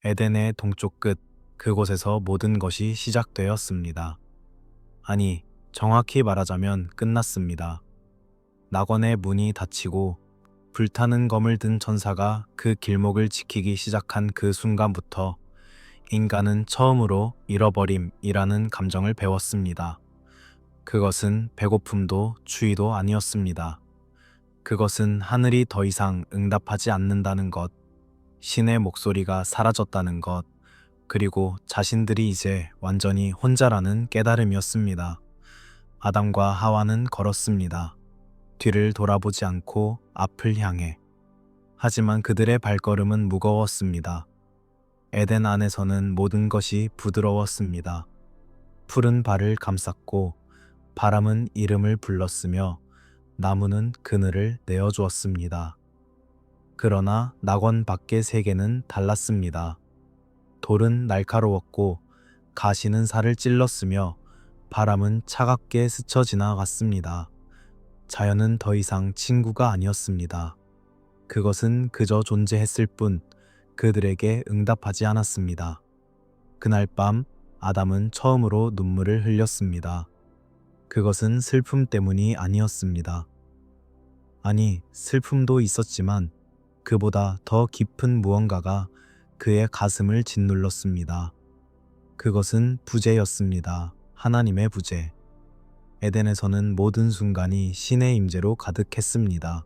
에덴의 동쪽 끝, 그곳에서 모든 것이 시작되었습니다. 아니, 정확히 말하자면 끝났습니다. 낙원의 문이 닫히고 불타는 검을 든 천사가 그 길목을 지키기 시작한 그 순간부터 인간은 처음으로 잃어버림이라는 감정을 배웠습니다. 그것은 배고픔도 추위도 아니었습니다. 그것은 하늘이 더 이상 응답하지 않는다는 것, 신의 목소리가 사라졌다는 것, 그리고 자신들이 이제 완전히 혼자라는 깨달음이었습니다. 아담과 하와는 걸었습니다. 뒤를 돌아보지 않고 앞을 향해. 하지만 그들의 발걸음은 무거웠습니다. 에덴 안에서는 모든 것이 부드러웠습니다. 푸른 발을 감쌌고 바람은 이름을 불렀으며 나무는 그늘을 내어주었습니다. 그러나 낙원 밖의 세계는 달랐습니다. 돌은 날카로웠고 가시는 살을 찔렀으며 바람은 차갑게 스쳐 지나갔습니다. 자연은 더 이상 친구가 아니었습니다. 그것은 그저 존재했을 뿐 그들에게 응답하지 않았습니다. 그날 밤 아담은 처음으로 눈물을 흘렸습니다. 그것은 슬픔 때문이 아니었습니다. 아니, 슬픔도 있었지만 그보다 더 깊은 무언가가 그의 가슴을 짓눌렀습니다. 그것은 부재였습니다. 하나님의 부재. 에덴에서는 모든 순간이 신의 임재로 가득했습니다.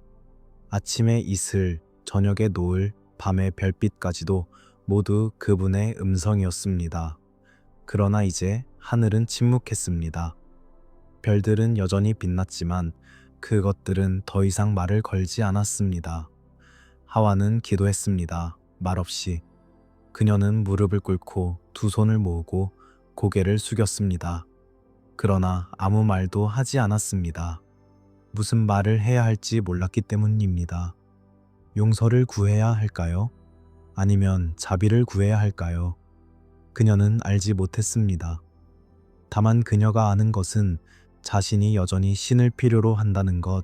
아침의 이슬, 저녁의 노을, 밤의 별빛까지도 모두 그분의 음성이었습니다. 그러나 이제 하늘은 침묵했습니다. 별들은 여전히 빛났지만 그것들은 더 이상 말을 걸지 않았습니다. 하와는 기도했습니다. 말없이. 그녀는 무릎을 꿇고 두 손을 모으고 고개를 숙였습니다. 그러나 아무 말도 하지 않았습니다. 무슨 말을 해야 할지 몰랐기 때문입니다. 용서를 구해야 할까요? 아니면 자비를 구해야 할까요? 그녀는 알지 못했습니다. 다만 그녀가 아는 것은 자신이 여전히 신을 필요로 한다는 것,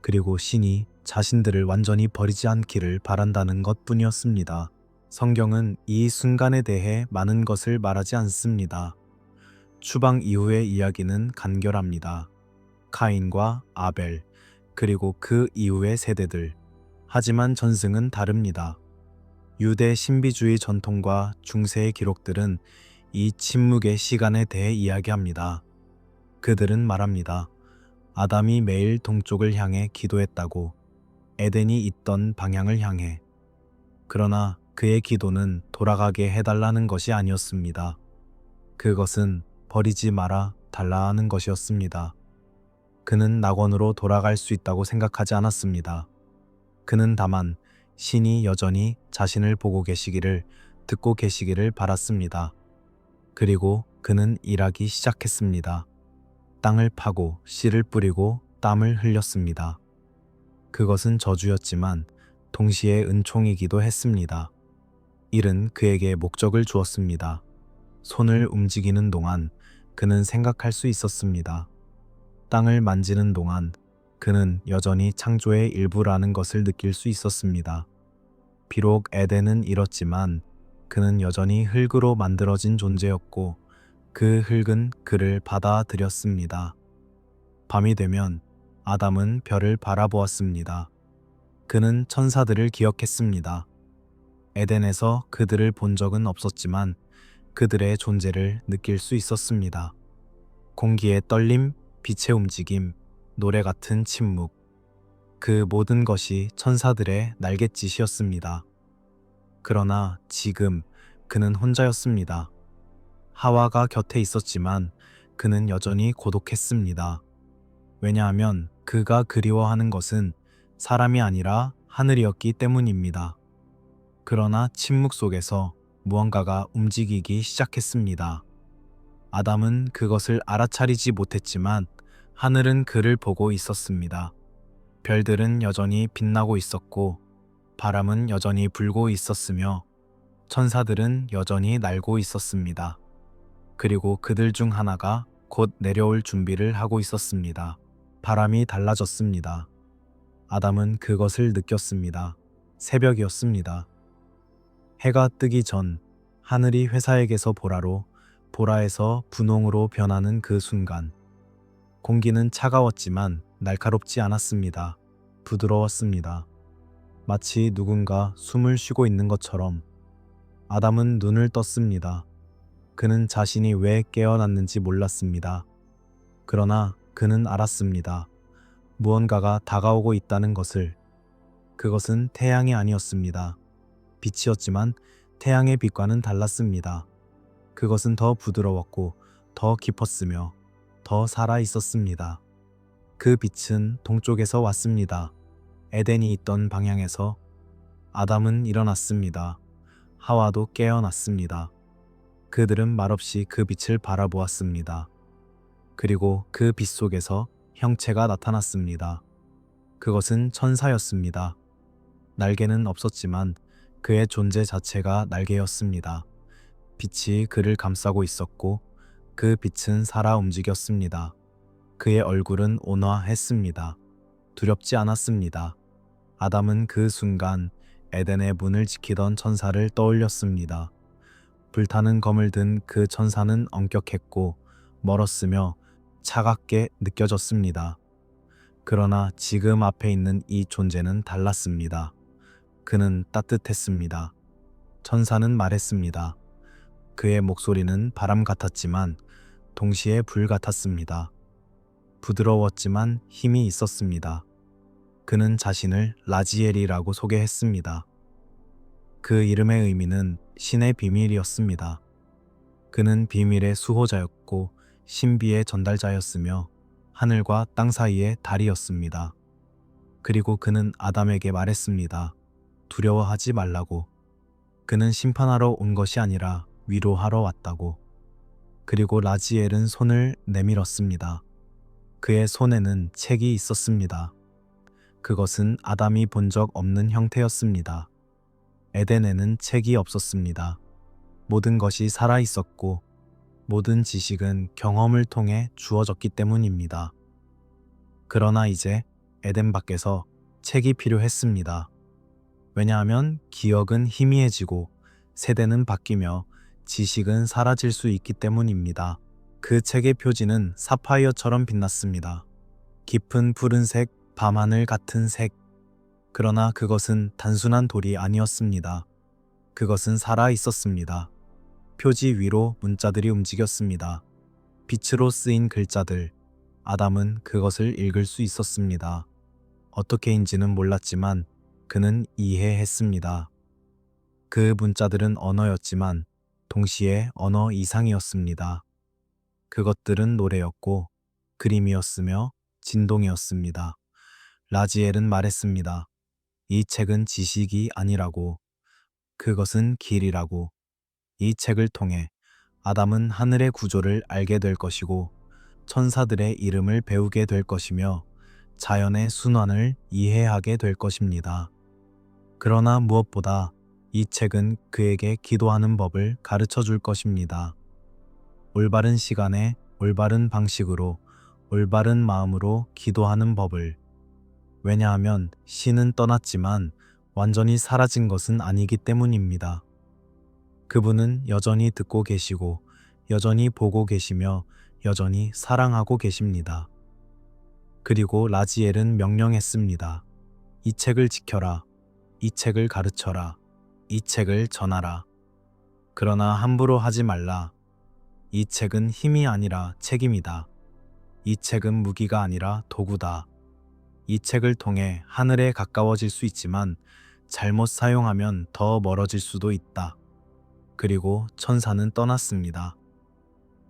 그리고 신이 자신들을 완전히 버리지 않기를 바란다는 것 뿐이었습니다. 성경은 이 순간에 대해 많은 것을 말하지 않습니다. 추방 이후의 이야기는 간결합니다. 카인과 아벨, 그리고 그 이후의 세대들. 하지만 전승은 다릅니다. 유대 신비주의 전통과 중세의 기록들은 이 침묵의 시간에 대해 이야기합니다. 그들은 말합니다. 아담이 매일 동쪽을 향해 기도했다고, 에덴이 있던 방향을 향해. 그러나 그의 기도는 돌아가게 해달라는 것이 아니었습니다. 그것은 버리지 마라 달라 하는 것이었습니다. 그는 낙원으로 돌아갈 수 있다고 생각하지 않았습니다. 그는 다만 신이 여전히 자신을 보고 계시기를, 듣고 계시기를 바랐습니다. 그리고 그는 일하기 시작했습니다. 땅을 파고 씨를 뿌리고 땀을 흘렸습니다. 그것은 저주였지만 동시에 은총이기도 했습니다. 일은 그에게 목적을 주었습니다. 손을 움직이는 동안 그는 생각할 수 있었습니다. 땅을 만지는 동안 그는 여전히 창조의 일부라는 것을 느낄 수 있었습니다. 비록 에덴은 잃었지만 그는 여전히 흙으로 만들어진 존재였고 그 흙은 그를 받아들였습니다. 밤이 되면 아담은 별을 바라보았습니다. 그는 천사들을 기억했습니다. 에덴에서 그들을 본 적은 없었지만 그들의 존재를 느낄 수 있었습니다. 공기의 떨림, 빛의 움직임, 노래 같은 침묵. 그 모든 것이 천사들의 날갯짓이었습니다. 그러나 지금 그는 혼자였습니다. 하와가 곁에 있었지만 그는 여전히 고독했습니다. 왜냐하면 그가 그리워하는 것은 사람이 아니라 하늘이었기 때문입니다. 그러나 침묵 속에서 무언가가 움직이기 시작했습니다. 아담은 그것을 알아차리지 못했지만 하늘은 그를 보고 있었습니다. 별들은 여전히 빛나고 있었고 바람은 여전히 불고 있었으며 천사들은 여전히 날고 있었습니다. 그리고 그들 중 하나가 곧 내려올 준비를 하고 있었습니다. 바람이 달라졌습니다. 아담은 그것을 느꼈습니다. 새벽이었습니다. 해가 뜨기 전 하늘이 회사에게서 보라로, 보라에서 분홍으로 변하는 그 순간, 공기는 차가웠지만 날카롭지 않았습니다. 부드러웠습니다. 마치 누군가 숨을 쉬고 있는 것처럼. 아담은 눈을 떴습니다. 그는 자신이 왜 깨어났는지 몰랐습니다. 그러나 그는 알았습니다. 무언가가 다가오고 있다는 것을. 그것은 태양이 아니었습니다. 빛이었지만 태양의 빛과는 달랐습니다. 그것은 더 부드러웠고 더 깊었으며 더 살아 있었습니다. 그 빛은 동쪽에서 왔습니다. 에덴이 있던 방향에서. 아담은 일어났습니다. 하와도 깨어났습니다. 그들은 말없이 그 빛을 바라보았습니다. 그리고 그 빛 속에서 형체가 나타났습니다. 그것은 천사였습니다. 날개는 없었지만 그의 존재 자체가 날개였습니다. 빛이 그를 감싸고 있었고 그 빛은 살아 움직였습니다. 그의 얼굴은 온화했습니다. 두렵지 않았습니다. 아담은 그 순간 에덴의 문을 지키던 천사를 떠올렸습니다. 불타는 검을 든 그 천사는 엄격했고 멀었으며 차갑게 느껴졌습니다. 그러나 지금 앞에 있는 이 존재는 달랐습니다. 그는 따뜻했습니다. 천사는 말했습니다. 그의 목소리는 바람 같았지만 동시에 불 같았습니다. 부드러웠지만 힘이 있었습니다. 그는 자신을 라지엘이라고 소개했습니다. 그 이름의 의미는 신의 비밀이었습니다. 그는 비밀의 수호자였고 신비의 전달자였으며 하늘과 땅 사이의 달이었습니다. 그리고 그는 아담에게 말했습니다. 두려워하지 말라고. 그는 심판하러 온 것이 아니라 위로하러 왔다고. 그리고 라지엘은 손을 내밀었습니다. 그의 손에는 책이 있었습니다. 그것은 아담이 본 적 없는 형태였습니다. 에덴에는 책이 없었습니다. 모든 것이 살아 있었고 모든 지식은 경험을 통해 주어졌기 때문입니다. 그러나 이제 에덴 밖에서 책이 필요했습니다. 왜냐하면 기억은 희미해지고 세대는 바뀌며 지식은 사라질 수 있기 때문입니다. 그 책의 표지는 사파이어처럼 빛났습니다. 깊은 푸른색, 밤하늘 같은 색. 그러나 그것은 단순한 돌이 아니었습니다. 그것은 살아 있었습니다. 표지 위로 문자들이 움직였습니다. 빛으로 쓰인 글자들. 아담은 그것을 읽을 수 있었습니다. 어떻게인지는 몰랐지만 그는 이해했습니다. 그 문자들은 언어였지만 동시에 언어 이상이었습니다. 그것들은 노래였고 그림이었으며 진동이었습니다. 라지엘은 말했습니다. 이 책은 지식이 아니라고. 그것은 길이라고. 이 책을 통해 아담은 하늘의 구조를 알게 될 것이고 천사들의 이름을 배우게 될 것이며 자연의 순환을 이해하게 될 것입니다. 그러나 무엇보다 이 책은 그에게 기도하는 법을 가르쳐 줄 것입니다. 올바른 시간에 올바른 방식으로 올바른 마음으로 기도하는 법을. 왜냐하면 신은 떠났지만 완전히 사라진 것은 아니기 때문입니다. 그분은 여전히 듣고 계시고 여전히 보고 계시며 여전히 사랑하고 계십니다. 그리고 라지엘은 명령했습니다. 이 책을 지켜라. 이 책을 가르쳐라. 이 책을 전하라. 그러나 함부로 하지 말라. 이 책은 힘이 아니라 책임이다. 이 책은 무기가 아니라 도구다. 이 책을 통해 하늘에 가까워질 수 있지만 잘못 사용하면 더 멀어질 수도 있다. 그리고 천사는 떠났습니다.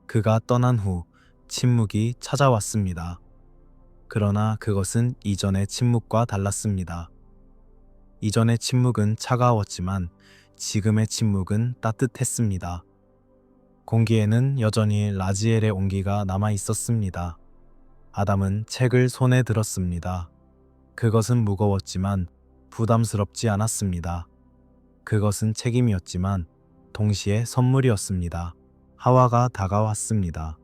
그가 떠난 후 침묵이 찾아왔습니다. 그러나 그것은 이전의 침묵과 달랐습니다. 이전의 침묵은 차가웠지만 지금의 침묵은 따뜻했습니다. 공기에는 여전히 라지엘의 온기가 남아 있었습니다. 아담은 책을 손에 들었습니다. 그것은 무거웠지만 부담스럽지 않았습니다. 그것은 책임이었지만 동시에 선물이었습니다. 하와가 다가왔습니다.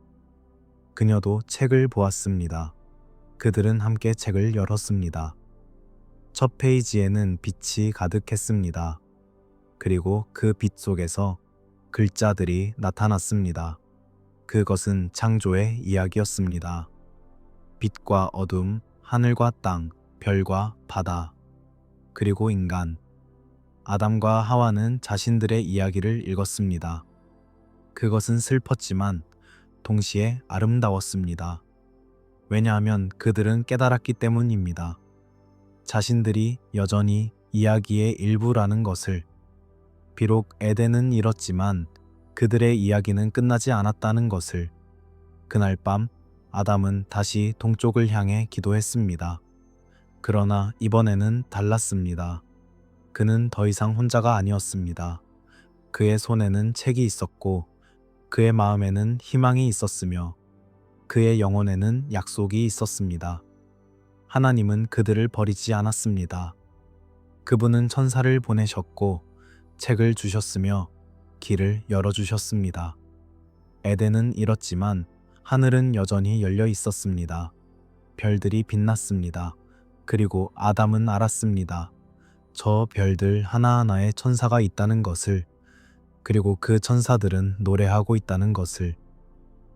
그녀도 책을 보았습니다. 그들은 함께 책을 열었습니다. 첫 페이지에는 빛이 가득했습니다. 그리고 그 빛 속에서 글자들이 나타났습니다. 그것은 창조의 이야기였습니다. 빛과 어둠, 하늘과 땅, 별과 바다, 그리고 인간. 아담과 하와는 자신들의 이야기를 읽었습니다. 그것은 슬펐지만 동시에 아름다웠습니다. 왜냐하면 그들은 깨달았기 때문입니다. 자신들이 여전히 이야기의 일부라는 것을. 비록 에덴은 잃었지만 그들의 이야기는 끝나지 않았다는 것을. 그날 밤 아담은 다시 동쪽을 향해 기도했습니다. 그러나 이번에는 달랐습니다. 그는 더 이상 혼자가 아니었습니다. 그의 손에는 책이 있었고 그의 마음에는 희망이 있었으며 그의 영혼에는 약속이 있었습니다. 하나님은 그들을 버리지 않았습니다. 그분은 천사를 보내셨고 책을 주셨으며 길을 열어주셨습니다. 에덴은 잃었지만 하늘은 여전히 열려 있었습니다. 별들이 빛났습니다. 그리고 아담은 알았습니다. 저 별들 하나하나에 천사가 있다는 것을. 그리고 그 천사들은 노래하고 있다는 것을.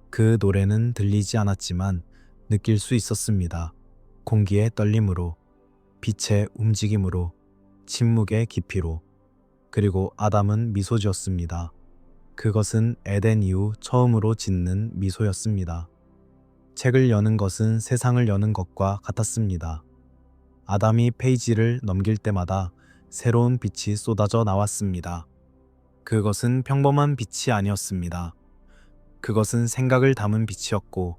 그 노래는 들리지 않았지만 느낄 수 있었습니다. 공기의 떨림으로, 빛의 움직임으로, 침묵의 깊이로. 그리고 아담은 미소 지었습니다. 그것은 에덴 이후 처음으로 짓는 미소였습니다. 책을 여는 것은 세상을 여는 것과 같았습니다. 아담이 페이지를 넘길 때마다 새로운 빛이 쏟아져 나왔습니다. 그것은 평범한 빛이 아니었습니다. 그것은 생각을 담은 빛이었고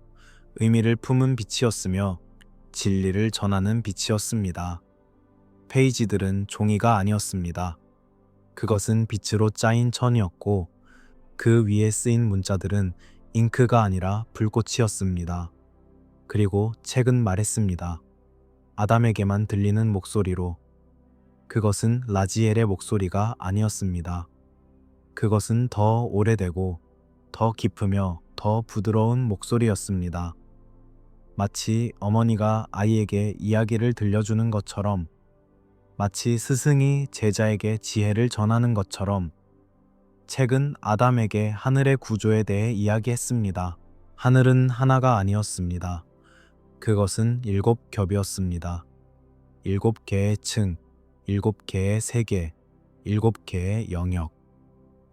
의미를 품은 빛이었으며 진리를 전하는 빛이었습니다. 페이지들은 종이가 아니었습니다. 그것은 빛으로 짜인 천이었고 그 위에 쓰인 문자들은 잉크가 아니라 불꽃이었습니다. 그리고 책은 말했습니다. 아담에게만 들리는 목소리로. 그것은 라지엘의 목소리가 아니었습니다. 그것은 더 오래되고 더 깊으며 더 부드러운 목소리였습니다. 마치 어머니가 아이에게 이야기를 들려주는 것처럼, 마치 스승이 제자에게 지혜를 전하는 것처럼 책은 아담에게 하늘의 구조에 대해 이야기했습니다. 하늘은 하나가 아니었습니다. 그것은 7겹이었습니다. 7개의 층, 7개의 세계, 7개의 영역.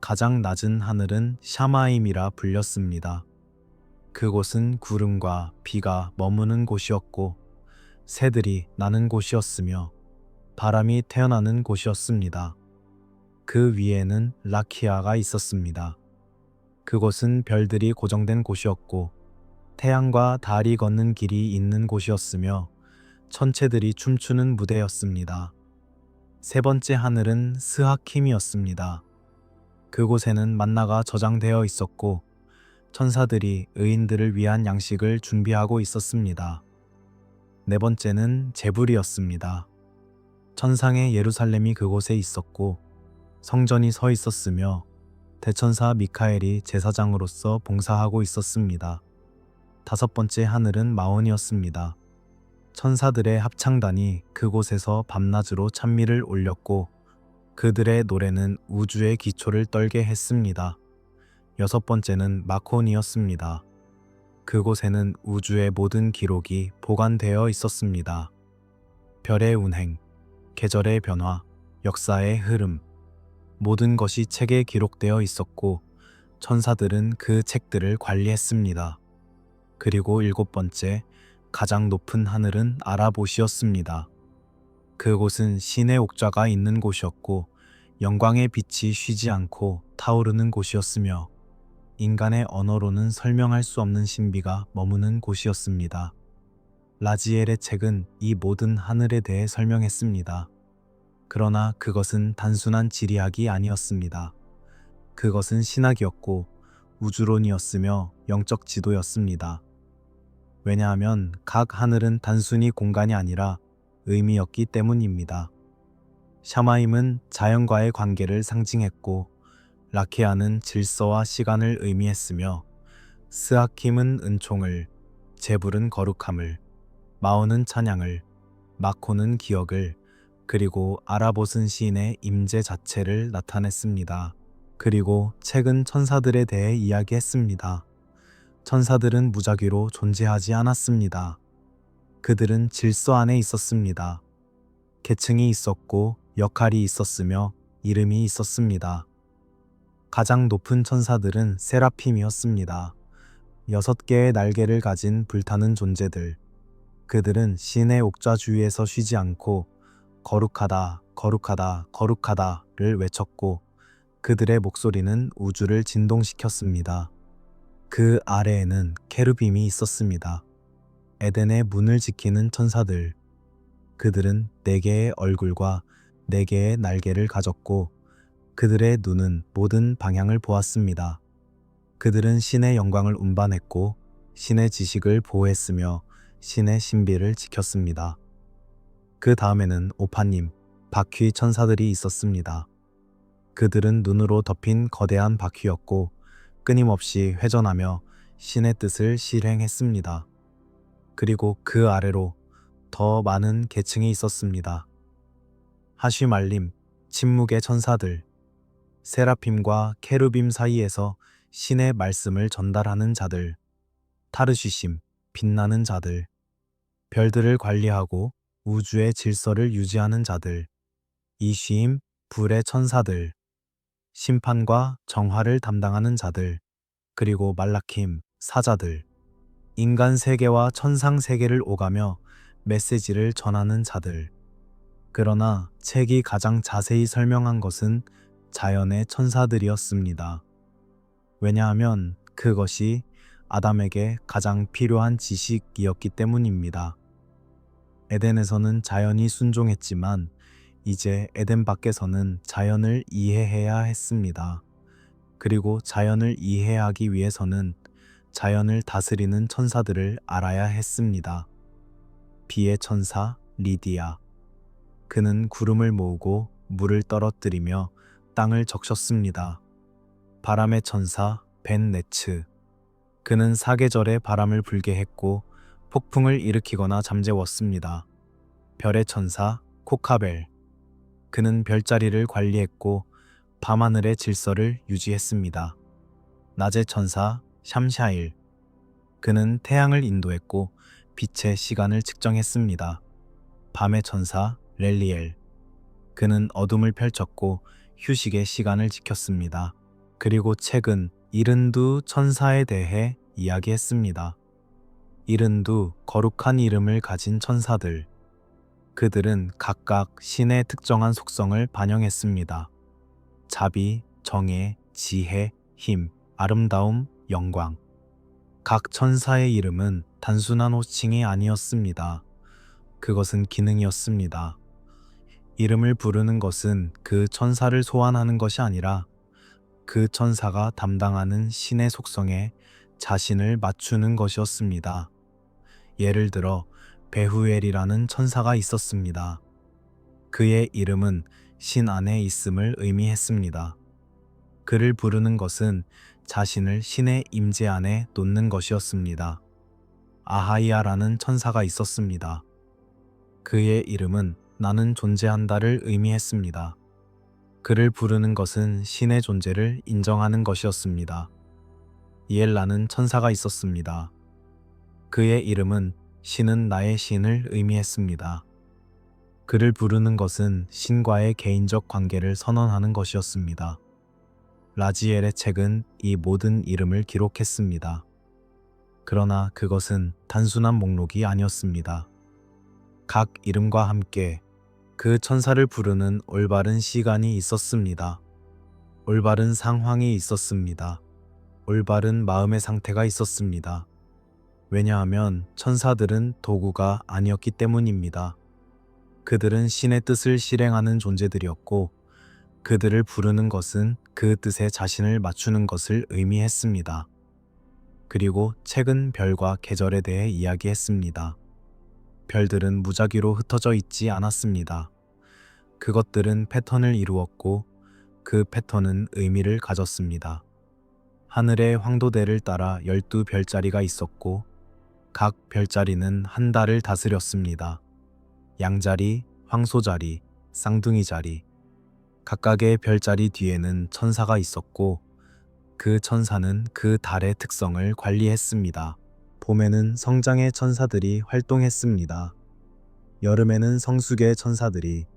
가장 낮은 하늘은 샤마임이라 불렸습니다. 그곳은 구름과 비가 머무는 곳이었고 새들이 나는 곳이었으며 바람이 태어나는 곳이었습니다. 그 위에는 라키아가 있었습니다. 그곳은 별들이 고정된 곳이었고 태양과 달이 걷는 길이 있는 곳이었으며 천체들이 춤추는 무대였습니다. 세 번째 하늘은 스하킴이었습니다. 그곳에는 만나가 저장되어 있었고 천사들이 의인들을 위한 양식을 준비하고 있었습니다. 네 번째는 제불이었습니다. 천상의 예루살렘이 그곳에 있었고 성전이 서 있었으며 대천사 미카엘이 제사장으로서 봉사하고 있었습니다. 다섯 번째 하늘은 마온이었습니다. 천사들의 합창단이 그곳에서 밤낮으로 찬미를 올렸고 그들의 노래는 우주의 기초를 떨게 했습니다. 여섯 번째는 마콘이었습니다. 그곳에는 우주의 모든 기록이 보관되어 있었습니다. 별의 운행, 계절의 변화, 역사의 흐름, 모든 것이 책에 기록되어 있었고 천사들은 그 책들을 관리했습니다. 그리고 일곱 번째, 가장 높은 하늘은 아라봇이었습니다. 그곳은 신의 옥좌가 있는 곳이었고 영광의 빛이 쉬지 않고 타오르는 곳이었으며 인간의 언어로는 설명할 수 없는 신비가 머무는 곳이었습니다. 라지엘의 책은 이 모든 하늘에 대해 설명했습니다. 그러나 그것은 단순한 지리학이 아니었습니다. 그것은 신학이었고 우주론이었으며 영적 지도였습니다. 왜냐하면 각 하늘은 단순히 공간이 아니라 의미였기 때문입니다. 샤마임은 자연과의 관계를 상징했고 라케아는 질서와 시간을 의미했으며 스하킴은 은총을, 제불은 거룩함을, 마온은 찬양을, 마코는 기억을, 그리고 아라봇은 시인의 임재 자체를 나타냈습니다. 그리고 책은 천사들에 대해 이야기했습니다. 천사들은 무작위로 존재하지 않았습니다. 그들은 질서 안에 있었습니다. 계층이 있었고 역할이 있었으며 이름이 있었습니다. 가장 높은 천사들은 세라핌이었습니다. 6개의 날개를 가진 불타는 존재들. 그들은 신의 옥좌 주위에서 쉬지 않고 거룩하다, 거룩하다, 거룩하다를 외쳤고 그들의 목소리는 우주를 진동시켰습니다. 그 아래에는 케루빔이 있었습니다. 에덴의 문을 지키는 천사들. 그들은 4개의 얼굴과 4개의 날개를 가졌고 그들의 눈은 모든 방향을 보았습니다. 그들은 신의 영광을 운반했고 신의 지식을 보호했으며 신의 신비를 지켰습니다. 그 다음에는 오파님, 바퀴 천사들이 있었습니다. 그들은 눈으로 덮인 거대한 바퀴였고 끊임없이 회전하며 신의 뜻을 실행했습니다. 그리고 그 아래로 더 많은 계층이 있었습니다. 하쉬말림, 침묵의 천사들. 세라핌과 케루빔 사이에서 신의 말씀을 전달하는 자들. 타르쉬심, 빛나는 자들. 별들을 관리하고 우주의 질서를 유지하는 자들. 이쉬임, 불의 천사들. 심판과 정화를 담당하는 자들. 그리고 말라킴, 사자들. 인간 세계와 천상 세계를 오가며 메시지를 전하는 자들. 그러나 책이 가장 자세히 설명한 것은 자연의 천사들이었습니다. 왜냐하면 그것이 아담에게 가장 필요한 지식이었기 때문입니다. 에덴에서는 자연이 순종했지만 이제 에덴 밖에서는 자연을 이해해야 했습니다. 그리고 자연을 이해하기 위해서는 자연을 다스리는 천사들을 알아야 했습니다. 비의 천사 리디아. 그는 구름을 모으고 물을 떨어뜨리며 땅을 적셨습니다. 바람의 천사 벤네츠. 그는 사계절에 바람을 불게 했고 폭풍을 일으키거나 잠재웠습니다. 별의 천사 코카벨. 그는 별자리를 관리했고 밤하늘의 질서를 유지했습니다. 낮의 천사 샴샤일. 그는 태양을 인도했고 빛의 시간을 측정했습니다. 밤의 천사 렐리엘. 그는 어둠을 펼쳤고 휴식의 시간을 지켰습니다. 그리고 책은 72 천사에 대해 이야기했습니다. 72 거룩한 이름을 가진 천사들. 그들은 각각 신의 특정한 속성을 반영했습니다. 자비, 정의, 지혜, 힘, 아름다움, 영광. 각 천사의 이름은 단순한 호칭이 아니었습니다. 그것은 기능이었습니다. 이름을 부르는 것은 그 천사를 소환하는 것이 아니라 그 천사가 담당하는 신의 속성에 자신을 맞추는 것이었습니다. 예를 들어 베후엘이라는 천사가 있었습니다. 그의 이름은 신 안에 있음을 의미했습니다. 그를 부르는 것은 자신을 신의 임재 안에 놓는 것이었습니다. 아하이아라는 천사가 있었습니다. 그의 이름은 나는 존재한다를 의미했습니다. 그를 부르는 것은 신의 존재를 인정하는 것이었습니다. 이엘라는 천사가 있었습니다. 그의 이름은 신은 나의 신을 의미했습니다. 그를 부르는 것은 신과의 개인적 관계를 선언하는 것이었습니다. 라지엘의 책은 이 모든 이름을 기록했습니다. 그러나 그것은 단순한 목록이 아니었습니다. 각 이름과 함께 그 천사를 부르는 올바른 시간이 있었습니다. 올바른 상황이 있었습니다. 올바른 마음의 상태가 있었습니다. 왜냐하면 천사들은 도구가 아니었기 때문입니다. 그들은 신의 뜻을 실행하는 존재들이었고 그들을 부르는 것은 그 뜻에 자신을 맞추는 것을 의미했습니다. 그리고 책은 별과 계절에 대해 이야기했습니다. 별들은 무작위로 흩어져 있지 않았습니다. 그것들은 패턴을 이루었고 그 패턴은 의미를 가졌습니다. 하늘의 황도대를 따라 12별자리가 있었고 각 별자리는 한 달을 다스렸습니다. 양자리, 황소자리, 쌍둥이 자리, 각각의 별자리 뒤에는 천사가 있었고 그 천사는 그 달의 특성을 관리했습니다. 봄에는 성장의 천사들이 활동했습니다. 여름에는 성숙의 천사들이,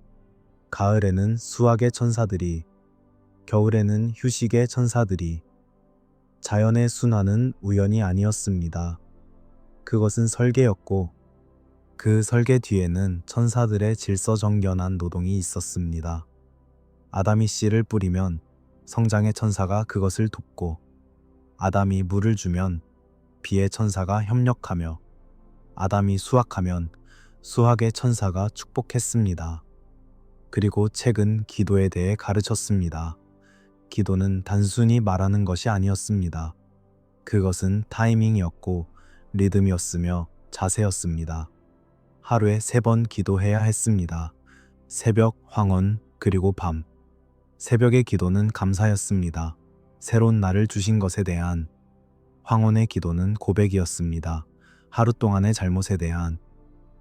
가을에는 수확의 천사들이, 겨울에는 휴식의 천사들이. 자연의 순환은 우연이 아니었습니다. 그것은 설계였고 그 설계 뒤에는 천사들의 질서정연한 노동이 있었습니다. 아담이 씨를 뿌리면 성장의 천사가 그것을 돕고, 아담이 물을 주면 비의 천사가 협력하며, 아담이 수확하면 수확의 천사가 축복했습니다. 그리고 책은 기도에 대해 가르쳤습니다. 기도는 단순히 말하는 것이 아니었습니다. 그것은 타이밍이었고 리듬이었으며 자세였습니다. 하루에 3번 기도해야 했습니다. 새벽, 황혼, 그리고 밤. 새벽의 기도는 감사였습니다. 새로운 날을 주신 것에 대한. 황혼의 기도는 고백이었습니다. 하루 동안의 잘못에 대한.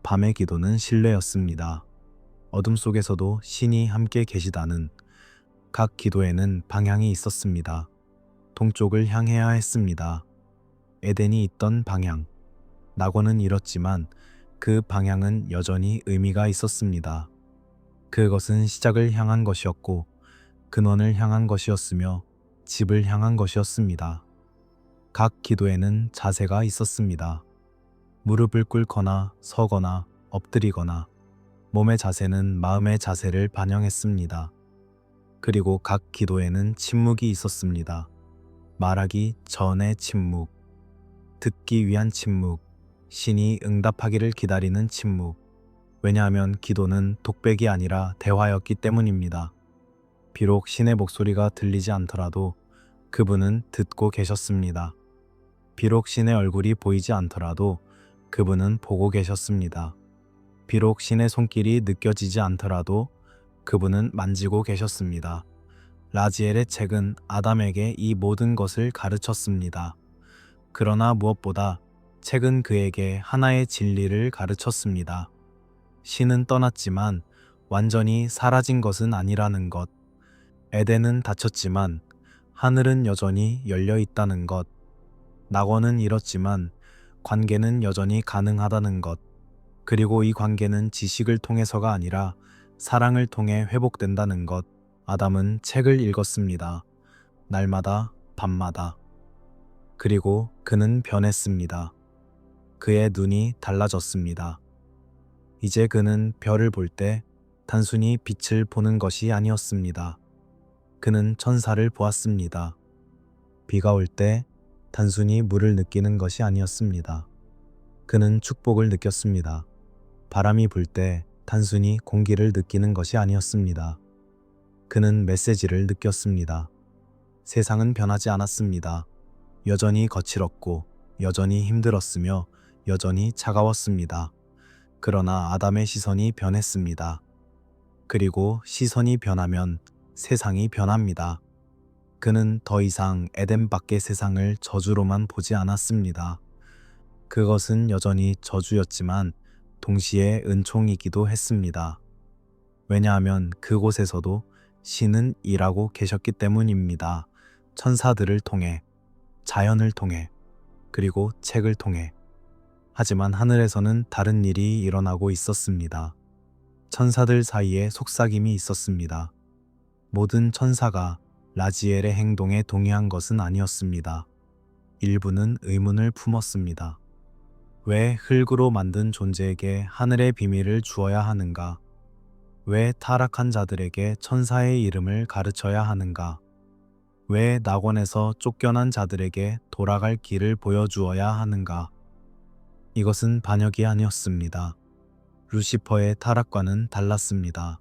밤의 기도는 신뢰였습니다. 어둠 속에서도 신이 함께 계시다는. 각 기도에는 방향이 있었습니다. 동쪽을 향해야 했습니다. 에덴이 있던 방향. 낙원은 잃었지만 그 방향은 여전히 의미가 있었습니다. 그것은 시작을 향한 것이었고 근원을 향한 것이었으며 집을 향한 것이었습니다. 각 기도에는 자세가 있었습니다. 무릎을 꿇거나 서거나 엎드리거나. 몸의 자세는 마음의 자세를 반영했습니다. 그리고 각 기도에는 침묵이 있었습니다. 말하기 전의 침묵, 듣기 위한 침묵, 신이 응답하기를 기다리는 침묵. 왜냐하면 기도는 독백이 아니라 대화였기 때문입니다. 비록 신의 목소리가 들리지 않더라도 그분은 듣고 계셨습니다. 비록 신의 얼굴이 보이지 않더라도 그분은 보고 계셨습니다. 비록 신의 손길이 느껴지지 않더라도 그분은 만지고 계셨습니다. 라지엘의 책은 아담에게 이 모든 것을 가르쳤습니다. 그러나 무엇보다 책은 그에게 하나의 진리를 가르쳤습니다. 신은 떠났지만 완전히 사라진 것은 아니라는 것. 에덴은 닫혔지만 하늘은 여전히 열려 있다는 것. 낙원은 잃었지만 관계는 여전히 가능하다는 것. 그리고 이 관계는 지식을 통해서가 아니라 사랑을 통해 회복된다는 것. 아담은 책을 읽었습니다. 날마다, 밤마다. 그리고 그는 변했습니다. 그의 눈이 달라졌습니다. 이제 그는 별을 볼 때 단순히 빛을 보는 것이 아니었습니다. 그는 천사를 보았습니다. 비가 올 때 단순히 물을 느끼는 것이 아니었습니다. 그는 축복을 느꼈습니다. 바람이 불 때 단순히 공기를 느끼는 것이 아니었습니다. 그는 메시지를 느꼈습니다. 세상은 변하지 않았습니다. 여전히 거칠었고, 여전히 힘들었으며, 여전히 차가웠습니다. 그러나 아담의 시선이 변했습니다. 그리고 시선이 변하면 세상이 변합니다. 그는 더 이상 에덴 밖의 세상을 저주로만 보지 않았습니다. 그것은 여전히 저주였지만 동시에 은총이기도 했습니다. 왜냐하면 그곳에서도 신은 일하고 계셨기 때문입니다. 천사들을 통해, 자연을 통해, 그리고 책을 통해. 하지만 하늘에서는 다른 일이 일어나고 있었습니다. 천사들 사이에 속삭임이 있었습니다. 모든 천사가 라지엘의 행동에 동의한 것은 아니었습니다. 일부는 의문을 품었습니다. 왜 흙으로 만든 존재에게 하늘의 비밀을 주어야 하는가? 왜 타락한 자들에게 천사의 이름을 가르쳐야 하는가? 왜 낙원에서 쫓겨난 자들에게 돌아갈 길을 보여주어야 하는가? 이것은 반역이 아니었습니다. 루시퍼의 타락과는 달랐습니다.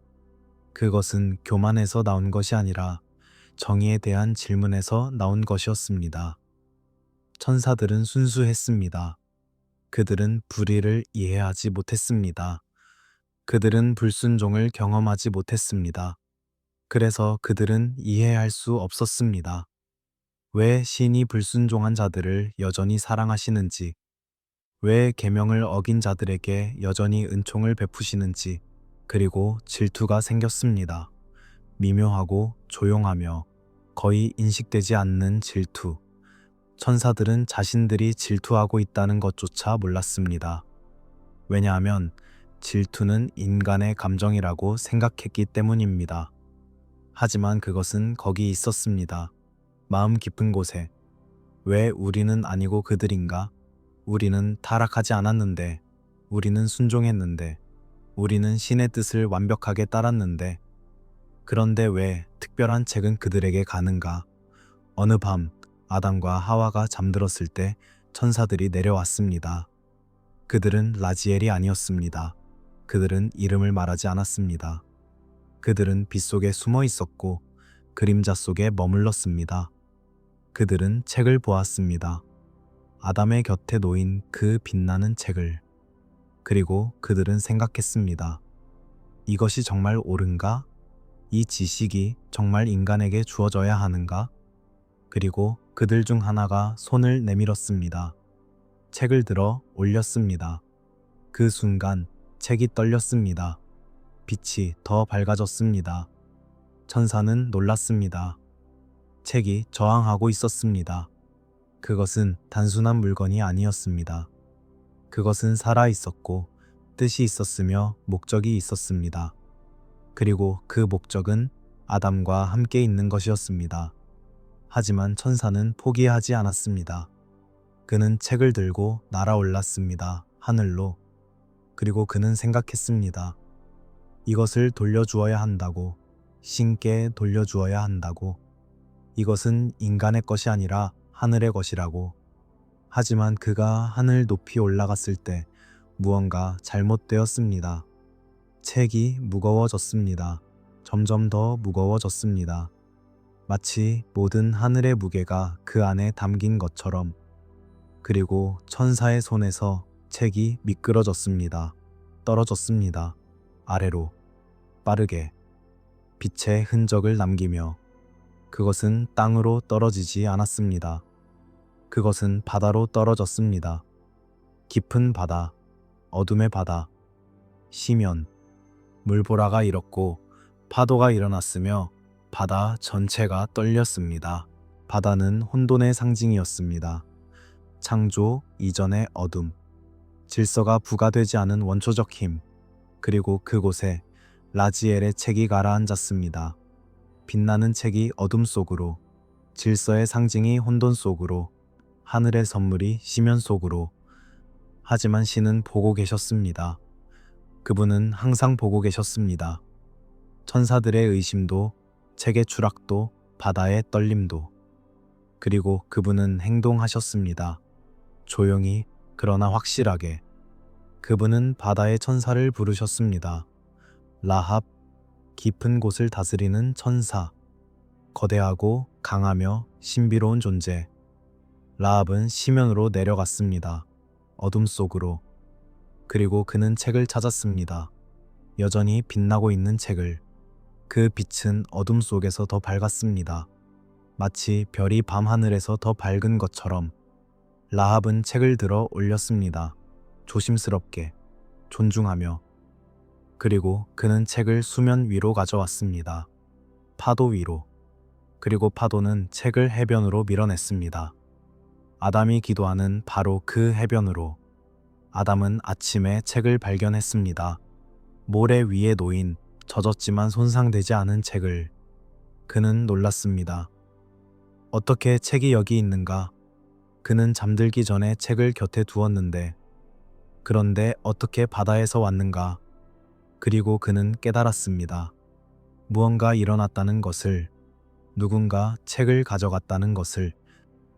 그것은 교만에서 나온 것이 아니라 정의에 대한 질문에서 나온 것이었습니다. 천사들은 순수했습니다. 그들은 불의를 이해하지 못했습니다. 그들은 불순종을 경험하지 못했습니다. 그래서 그들은 이해할 수 없었습니다. 왜 신이 불순종한 자들을 여전히 사랑하시는지, 왜 계명을 어긴 자들에게 여전히 은총을 베푸시는지, 그리고 질투가 생겼습니다. 미묘하고 조용하며 거의 인식되지 않는 질투. 천사들은 자신들이 질투하고 있다는 것조차 몰랐습니다. 왜냐하면 질투는 인간의 감정이라고 생각했기 때문입니다. 하지만 그것은 거기 있었습니다. 마음 깊은 곳에. 왜 우리는 아니고 그들인가? 우리는 타락하지 않았는데, 우리는 순종했는데, 우리는 신의 뜻을 완벽하게 따랐는데, 그런데 왜 특별한 책은 그들에게 가는가? 어느 밤 아담과 하와가 잠들었을 때 천사들이 내려왔습니다. 그들은 라지엘이 아니었습니다. 그들은 이름을 말하지 않았습니다. 그들은 빛 속에 숨어 있었고 그림자 속에 머물렀습니다. 그들은 책을 보았습니다. 아담의 곁에 놓인 그 빛나는 책을. 그리고 그들은 생각했습니다. 이것이 정말 옳은가? 이 지식이 정말 인간에게 주어져야 하는가? 그리고 그들 중 하나가 손을 내밀었습니다. 책을 들어 올렸습니다. 그 순간 책이 떨렸습니다. 빛이 더 밝아졌습니다. 천사는 놀랐습니다. 책이 저항하고 있었습니다. 그것은 단순한 물건이 아니었습니다. 그것은 살아 있었고 뜻이 있었으며 목적이 있었습니다. 그리고 그 목적은 아담과 함께 있는 것이었습니다. 하지만 천사는 포기하지 않았습니다. 그는 책을 들고 날아올랐습니다. 하늘로. 그리고 그는 생각했습니다. 이것을 돌려주어야 한다고. 신께 돌려주어야 한다고. 이것은 인간의 것이 아니라 하늘의 것이라고. 하지만 그가 하늘 높이 올라갔을 때 무언가 잘못되었습니다. 책이 무거워졌습니다. 점점 더 무거워졌습니다. 마치 모든 하늘의 무게가 그 안에 담긴 것처럼. 그리고 천사의 손에서 책이 미끄러졌습니다. 떨어졌습니다. 아래로. 빠르게. 빛의 흔적을 남기며. 그것은 땅으로 떨어지지 않았습니다. 그것은 바다로 떨어졌습니다. 깊은 바다, 어둠의 바다, 시면. 물보라가 일었고 파도가 일어났으며 바다 전체가 떨렸습니다. 바다는 혼돈의 상징이었습니다. 창조 이전의 어둠, 질서가 부과되지 않은 원초적 힘, 그리고 그곳에 라지엘의 책이 가라앉았습니다. 빛나는 책이 어둠 속으로, 질서의 상징이 혼돈 속으로, 하늘의 선물이 시면 속으로. 하지만 신은 보고 계셨습니다. 그분은 항상 보고 계셨습니다. 천사들의 의심도, 책의 추락도, 바다의 떨림도. 그리고 그분은 행동하셨습니다. 조용히, 그러나 확실하게. 그분은 바다의 천사를 부르셨습니다. 라합, 깊은 곳을 다스리는 천사. 거대하고 강하며 신비로운 존재. 라합은 시면으로 내려갔습니다. 어둠 속으로. 그리고 그는 책을 찾았습니다. 여전히 빛나고 있는 책을. 그 빛은 어둠 속에서 더 밝았습니다. 마치 별이 밤하늘에서 더 밝은 것처럼. 라합은 책을 들어 올렸습니다. 조심스럽게, 존중하며. 그리고 그는 책을 수면 위로 가져왔습니다. 파도 위로. 그리고 파도는 책을 해변으로 밀어냈습니다. 아담이 기도하는 바로 그 해변으로. 아담은 아침에 책을 발견했습니다. 모래 위에 놓인 젖었지만 손상되지 않은 책을. 그는 놀랐습니다. 어떻게 책이 여기 있는가? 그는 잠들기 전에 책을 곁에 두었는데, 그런데 어떻게 바다에서 왔는가? 그리고 그는 깨달았습니다. 무언가 일어났다는 것을, 누군가 책을 가져갔다는 것을,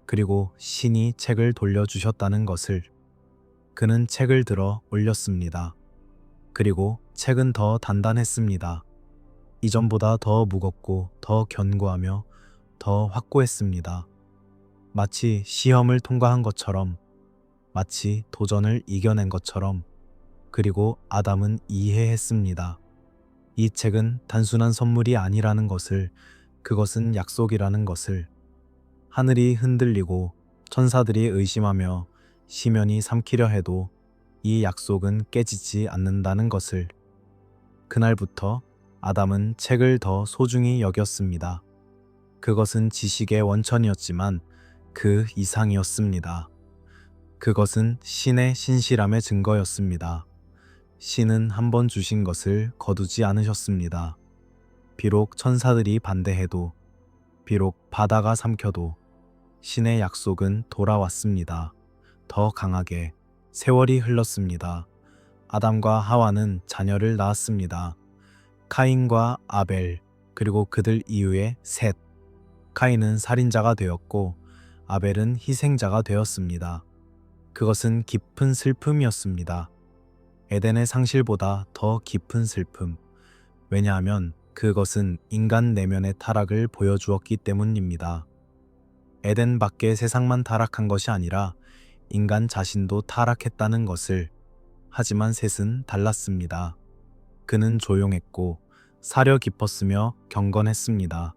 그리고 신이 책을 돌려주셨다는 것을. 그는 책을 들어 올렸습니다. 그리고 책은 더 단단했습니다. 이전보다 더 무겁고 더 견고하며 더 확고했습니다. 마치 시험을 통과한 것처럼, 마치 도전을 이겨낸 것처럼. 그리고 아담은 이해했습니다. 이 책은 단순한 선물이 아니라는 것을, 그것은 약속이라는 것을. 하늘이 흔들리고 천사들이 의심하며 시면이 삼키려 해도 이 약속은 깨지지 않는다는 것을. 그날부터 아담은 책을 더 소중히 여겼습니다. 그것은 지식의 원천이었지만 그 이상이었습니다. 그것은 신의 신실함의 증거였습니다. 신은 한 번 주신 것을 거두지 않으셨습니다. 비록 천사들이 반대해도, 비록 바다가 삼켜도 신의 약속은 돌아왔습니다. 더 강하게 세월이 흘렀습니다. 아담과 하와는 자녀를 낳았습니다. 카인과 아벨, 그리고 그들 이후에 셋. 카인은 살인자가 되었고 아벨은 희생자가 되었습니다. 그것은 깊은 슬픔이었습니다. 에덴의 상실보다 더 깊은 슬픔. 왜냐하면 그것은 인간 내면의 타락을 보여주었기 때문입니다. 에덴 밖의 세상만 타락한 것이 아니라 인간 자신도 타락했다는 것을. 하지만 셋은 달랐습니다. 그는 조용했고 사려 깊었으며 경건했습니다.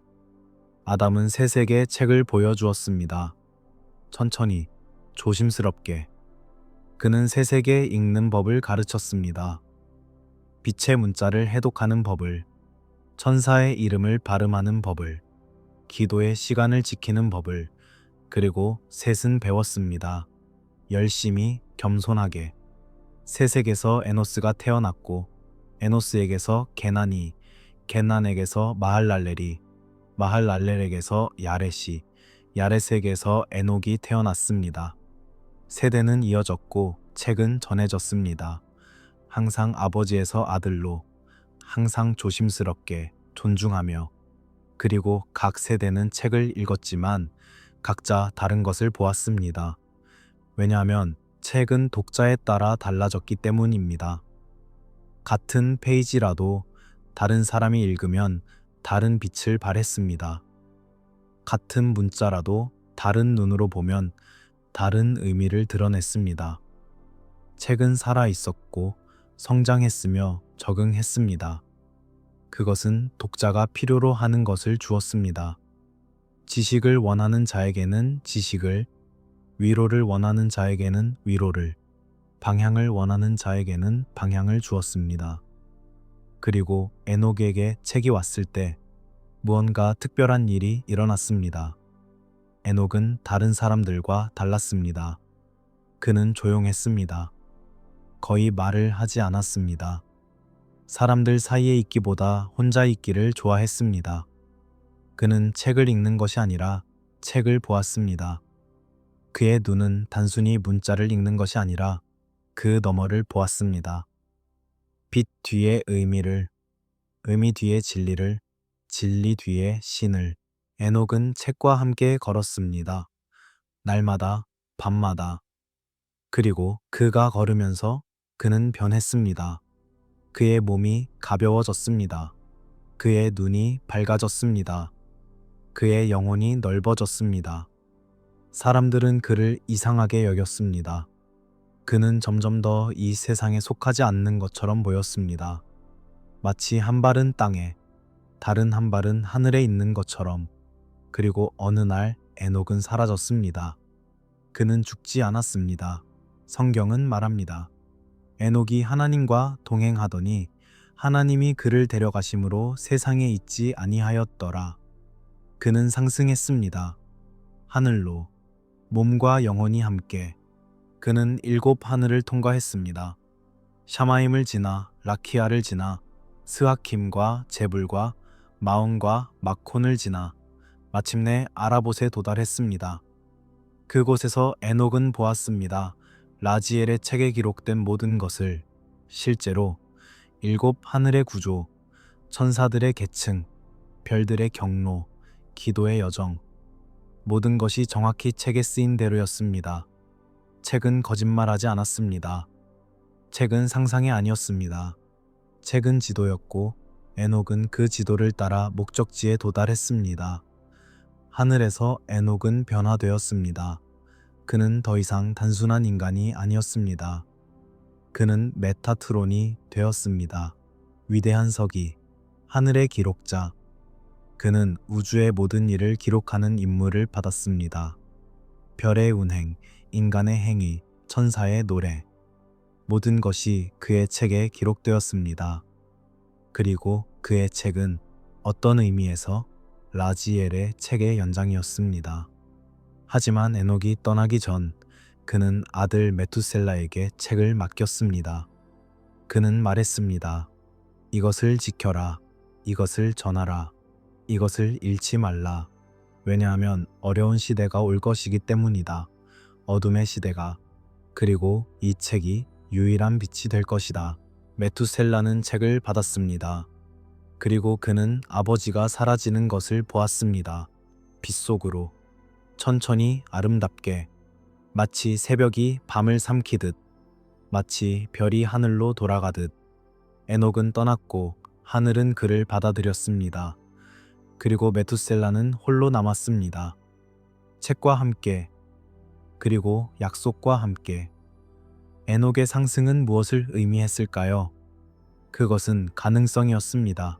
아담은 셋에게 책을 보여주었습니다. 천천히, 조심스럽게. 그는 셋에게 읽는 법을 가르쳤습니다. 빛의 문자를 해독하는 법을, 천사의 이름을 발음하는 법을, 기도의 시간을 지키는 법을. 그리고 셋은 배웠습니다. 열심히, 겸손하게. 셋에게서 에노스가 태어났고 에노스에게서 게난이, 게난에게서 마할랄렐이, 마할랄렐에게서 야렛이, 야렛에게서 에녹이 태어났습니다. 세대는 이어졌고 책은 전해졌습니다. 항상 아버지에서 아들로, 항상 조심스럽게, 존중하며. 그리고 각 세대는 책을 읽었지만 각자 다른 것을 보았습니다. 왜냐하면 책은 독자에 따라 달라졌기 때문입니다. 같은 페이지라도 다른 사람이 읽으면 다른 빛을 발했습니다. 같은 문자라도 다른 눈으로 보면 다른 의미를 드러냈습니다. 책은 살아 있었고 성장했으며 적응했습니다. 그것은 독자가 필요로 하는 것을 주었습니다. 지식을 원하는 자에게는 지식을, 위로를 원하는 자에게는 위로를, 방향을 원하는 자에게는 방향을 주었습니다. 그리고 에녹에게 책이 왔을 때 무언가 특별한 일이 일어났습니다. 에녹은 다른 사람들과 달랐습니다. 그는 조용했습니다. 거의 말을 하지 않았습니다. 사람들 사이에 있기보다 혼자 있기를 좋아했습니다. 그는 책을 읽는 것이 아니라 책을 보았습니다. 그의 눈은 단순히 문자를 읽는 것이 아니라 그 너머를 보았습니다. 빛 뒤에 의미를, 의미 뒤에 진리를, 진리 뒤에 신을. 에녹은 책과 함께 걸었습니다. 날마다, 밤마다. 그리고 그가 걸으면서 그는 변했습니다. 그의 몸이 가벼워졌습니다. 그의 눈이 밝아졌습니다. 그의 영혼이 넓어졌습니다. 사람들은 그를 이상하게 여겼습니다. 그는 점점 더 이 세상에 속하지 않는 것처럼 보였습니다. 마치 한 발은 땅에, 다른 한 발은 하늘에 있는 것처럼. 그리고 어느 날 에녹은 사라졌습니다. 그는 죽지 않았습니다. 성경은 말합니다. 에녹이 하나님과 동행하더니 하나님이 그를 데려가심으로 세상에 있지 아니하였더라. 그는 상승했습니다. 하늘로, 몸과 영혼이 함께. 그는 7 하늘을 통과했습니다. 샤마임을 지나 라키아를 지나 스하킴과 제불과 마온과 마콘을 지나 마침내 아라봇에 도달했습니다. 그곳에서 에녹은 보았습니다. 라지엘의 책에 기록된 모든 것을. 실제로 7 하늘의 구조, 천사들의 계층, 별들의 경로, 기도의 여정, 모든 것이 정확히 책에 쓰인 대로였습니다. 책은 거짓말하지 않았습니다. 책은 상상이 아니었습니다. 책은 지도였고 에녹은 그 지도를 따라 목적지에 도달했습니다. 하늘에서 에녹은 변화되었습니다. 그는 더 이상 단순한 인간이 아니었습니다. 그는 메타트론이 되었습니다. 위대한 서기, 하늘의 기록자. 그는 우주의 모든 일을 기록하는 임무를 받았습니다. 별의 운행, 인간의 행위, 천사의 노래. 모든 것이 그의 책에 기록되었습니다. 그리고 그의 책은 어떤 의미에서 라지엘의 책의 연장이었습니다. 하지만 에녹이 떠나기 전 그는 아들 메투셀라에게 책을 맡겼습니다. 그는 말했습니다. 이것을 지켜라. 이것을 전하라. 이것을 잃지 말라. 왜냐하면 어려운 시대가 올 것이기 때문이다. 어둠의 시대가. 그리고 이 책이 유일한 빛이 될 것이다. 메투셀라는 책을 받았습니다. 그리고 그는 아버지가 사라지는 것을 보았습니다. 빛 속으로. 천천히 아름답게. 마치 새벽이 밤을 삼키듯. 마치 별이 하늘로 돌아가듯. 에녹은 떠났고 하늘은 그를 받아들였습니다. 그리고 메투셀라는 홀로 남았습니다. 책과 함께. 그리고 약속과 함께. 에녹의 상승은 무엇을 의미했을까요? 그것은 가능성이었습니다.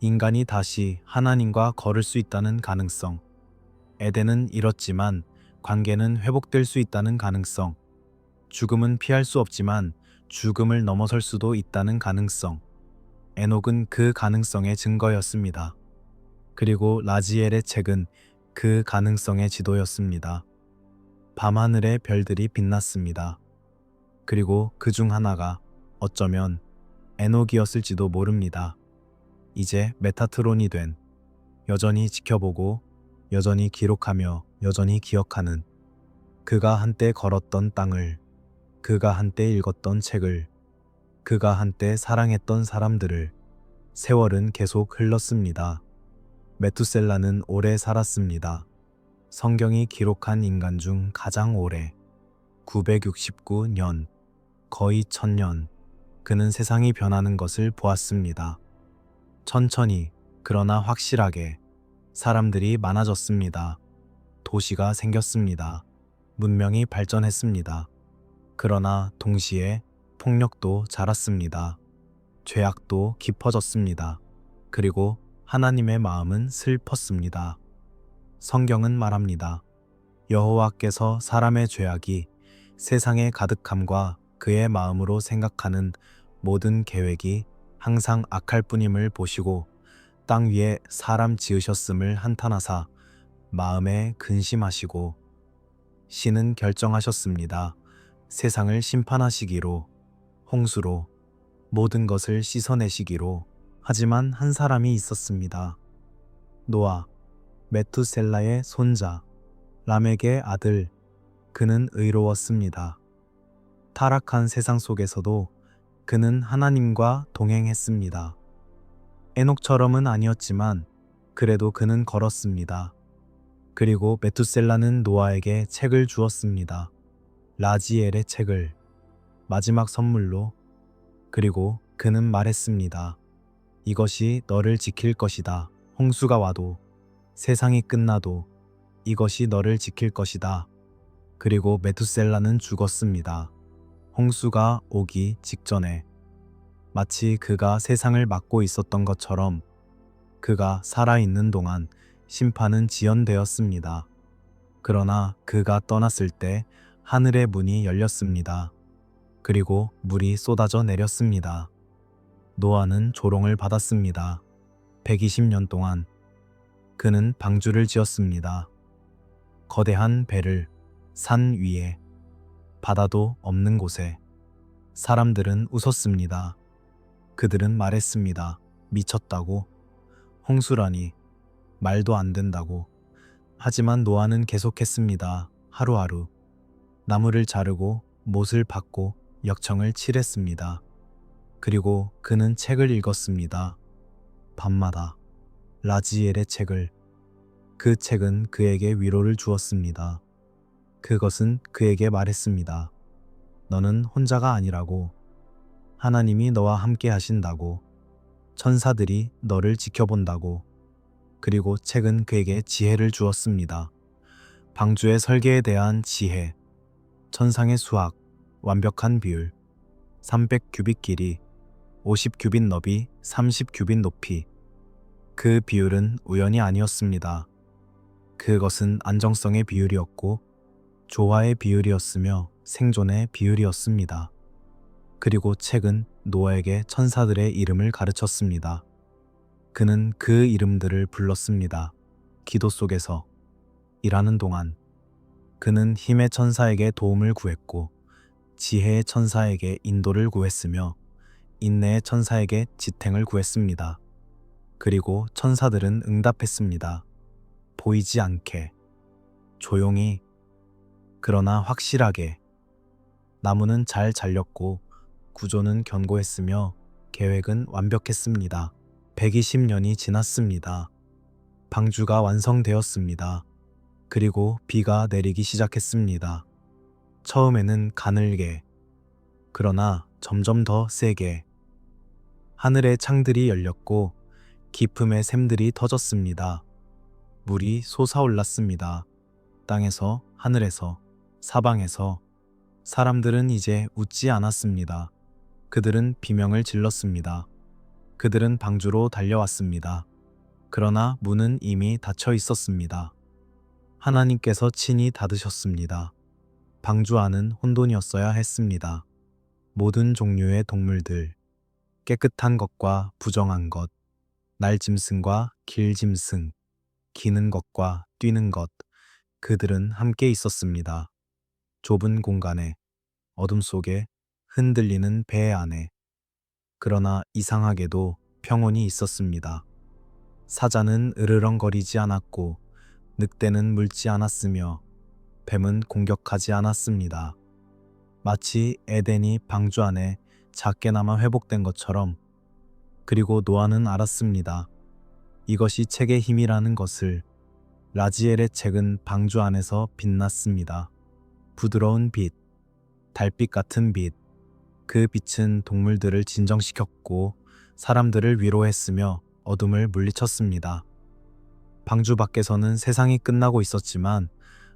인간이 다시 하나님과 걸을 수 있다는 가능성. 에덴은 잃었지만 관계는 회복될 수 있다는 가능성. 죽음은 피할 수 없지만 죽음을 넘어설 수도 있다는 가능성. 에녹은 그 가능성의 증거였습니다. 그리고 라지엘의 책은 그 가능성의 지도였습니다. 밤하늘의 별들이 빛났습니다. 그리고 그 중 하나가 어쩌면 에녹이었을지도 모릅니다. 이제 메타트론이 된, 여전히 지켜보고 여전히 기록하며 여전히 기억하는, 그가 한때 걸었던 땅을, 그가 한때 읽었던 책을, 그가 한때 사랑했던 사람들을. 세월은 계속 흘렀습니다. 메투셀라는 오래 살았습니다. 성경이 기록한 인간 중 가장 오래, 969년, 거의 1000년. 그는 세상이 변하는 것을 보았습니다. 천천히, 그러나 확실하게. 사람들이 많아졌습니다. 도시가 생겼습니다. 문명이 발전했습니다. 그러나 동시에 폭력도 자랐습니다. 죄악도 깊어졌습니다. 그리고 하나님의 마음은 슬펐습니다. 성경은 말합니다. 여호와께서 사람의 죄악이 세상의 가득함과 그의 마음으로 생각하는 모든 계획이 항상 악할 뿐임을 보시고 땅 위에 사람 지으셨음을 한탄하사 마음에 근심하시고 신은 결정하셨습니다. 세상을 심판하시기로, 홍수로, 모든 것을 씻어내시기로. 하지만 한 사람이 있었습니다. 노아, 메투셀라의 손자, 람에게 아들. 그는 의로웠습니다. 타락한 세상 속에서도 그는 하나님과 동행했습니다. 에녹처럼은 아니었지만 그래도 그는 걸었습니다. 그리고 메투셀라는 노아에게 책을 주었습니다. 라지엘의 책을, 마지막 선물로. 그리고 그는 말했습니다. 이것이 너를 지킬 것이다. 홍수가 와도, 세상이 끝나도 이것이 너를 지킬 것이다. 그리고 메투셀라는 죽었습니다. 홍수가 오기 직전에. 마치 그가 세상을 막고 있었던 것처럼 그가 살아있는 동안 심판은 지연되었습니다. 그러나 그가 떠났을 때 하늘의 문이 열렸습니다. 그리고 물이 쏟아져 내렸습니다. 노아는 조롱을 받았습니다. 120년 동안. 그는 방주를 지었습니다. 거대한 배를, 산 위에, 바다도 없는 곳에. 사람들은 웃었습니다. 그들은 말했습니다. 미쳤다고. 홍수라니. 말도 안 된다고. 하지만 노아는 계속했습니다. 하루하루. 나무를 자르고 못을 박고 역청을 칠했습니다. 그리고 그는 책을 읽었습니다. 밤마다. 라지엘의 책을. 그 책은 그에게 위로를 주었습니다. 그것은 그에게 말했습니다. 너는 혼자가 아니라고. 하나님이 너와 함께 하신다고. 천사들이 너를 지켜본다고. 그리고 책은 그에게 지혜를 주었습니다. 방주의 설계에 대한 지혜, 천상의 수학, 완벽한 비율, 300규빗 길이, 50규빗 너비, 30규빗 높이. 그 비율은 우연이 아니었습니다. 그것은 안정성의 비율이었고 조화의 비율이었으며 생존의 비율이었습니다. 그리고 책은 노아에게 천사들의 이름을 가르쳤습니다. 그는 그 이름들을 불렀습니다. 기도 속에서 일하는 동안 그는 힘의 천사에게 도움을 구했고 지혜의 천사에게 인도를 구했으며 인내의 천사에게 지탱을 구했습니다. 그리고 천사들은 응답했습니다. 보이지 않게, 조용히, 그러나 확실하게. 나무는 잘 잘렸고 구조는 견고했으며 계획은 완벽했습니다. 120년이 지났습니다. 방주가 완성되었습니다. 그리고 비가 내리기 시작했습니다. 처음에는 가늘게, 그러나 점점 더 세게. 하늘의 창들이 열렸고 깊음의 샘들이 터졌습니다. 물이 솟아올랐습니다. 땅에서, 하늘에서, 사방에서. 사람들은 이제 웃지 않았습니다. 그들은 비명을 질렀습니다. 그들은 방주로 달려왔습니다. 그러나 문은 이미 닫혀 있었습니다. 하나님께서 친히 닫으셨습니다. 방주 안은 혼돈이었어야 했습니다. 모든 종류의 동물들, 깨끗한 것과 부정한 것, 날짐승과 길짐승, 기는 것과 뛰는 것, 그들은 함께 있었습니다. 좁은 공간에, 어둠 속에, 흔들리는 배 안에. 그러나 이상하게도 평온이 있었습니다. 사자는 으르렁거리지 않았고 늑대는 물지 않았으며 뱀은 공격하지 않았습니다. 마치 에덴이 방주 안에 작게나마 회복된 것처럼. 그리고 노아는 알았습니다. 이것이 책의 힘이라는 것을. 라지엘의 책은 방주 안에서 빛났습니다. 부드러운 빛, 달빛 같은 빛. 그 빛은 동물들을 진정시켰고 사람들을 위로했으며 어둠을 물리쳤습니다. 방주 밖에서는 세상이 끝나고 있었지만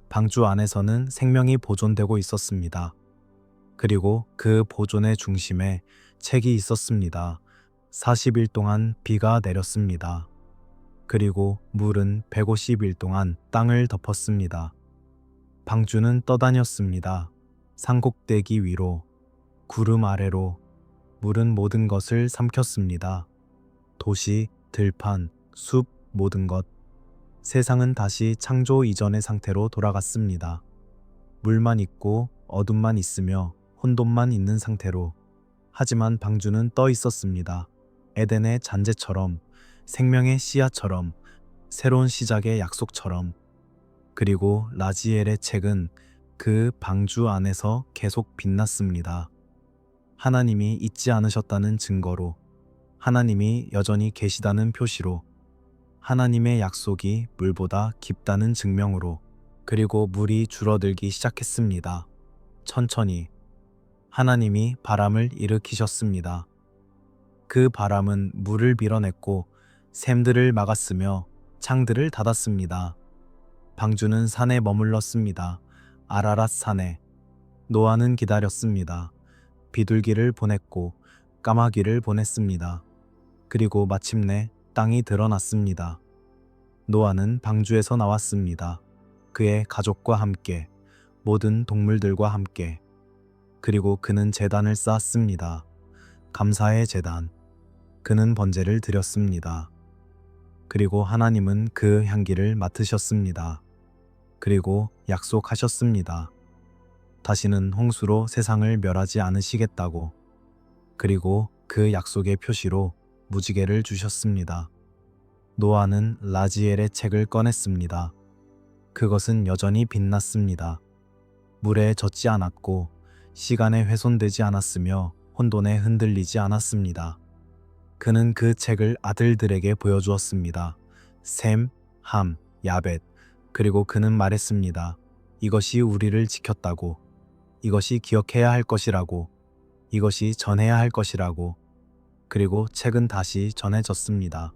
방주 안에서는 생명이 보존되고 있었습니다. 그리고 그 보존의 중심에 책이 있었습니다. 40일 동안 비가 내렸습니다. 그리고 물은 150일 동안 땅을 덮었습니다. 방주는 떠다녔습니다. 산꼭대기 위로, 구름 아래로. 물은 모든 것을 삼켰습니다. 도시, 들판, 숲, 모든 것. 세상은 다시 창조 이전의 상태로 돌아갔습니다. 물만 있고 어둠만 있으며 혼돈만 있는 상태로. 하지만 방주는 떠 있었습니다. 에덴의 잔재처럼, 생명의 씨앗처럼, 새로운 시작의 약속처럼. 그리고 라지엘의 책은 그 방주 안에서 계속 빛났습니다. 하나님이 잊지 않으셨다는 증거로, 하나님이 여전히 계시다는 표시로, 하나님의 약속이 물보다 깊다는 증명으로. 그리고 물이 줄어들기 시작했습니다. 천천히. 하나님이 바람을 일으키셨습니다. 그 바람은 물을 밀어냈고 샘들을 막았으며 창들을 닫았습니다. 방주는 산에 머물렀습니다. 아라랏 산에. 노아는 기다렸습니다. 비둘기를 보냈고 까마귀를 보냈습니다. 그리고 마침내 땅이 드러났습니다. 노아는 방주에서 나왔습니다. 그의 가족과 함께, 모든 동물들과 함께. 그리고 그는 제단을 쌓았습니다. 감사의 제단. 그는 번제를 드렸습니다. 그리고 하나님은 그 향기를 맡으셨습니다. 그리고 약속하셨습니다. 다시는 홍수로 세상을 멸하지 않으시겠다고. 그리고 그 약속의 표시로 무지개를 주셨습니다. 노아는 라지엘의 책을 꺼냈습니다. 그것은 여전히 빛났습니다. 물에 젖지 않았고 시간에 훼손되지 않았으며 혼돈에 흔들리지 않았습니다. 그는 그 책을 아들들에게 보여주었습니다. 셈, 함, 야벳. 그리고 그는 말했습니다. 이것이 우리를 지켰다고. 이것이 기억해야 할 것이라고. 이것이 전해야 할 것이라고. 그리고 책은 다시 전해졌습니다.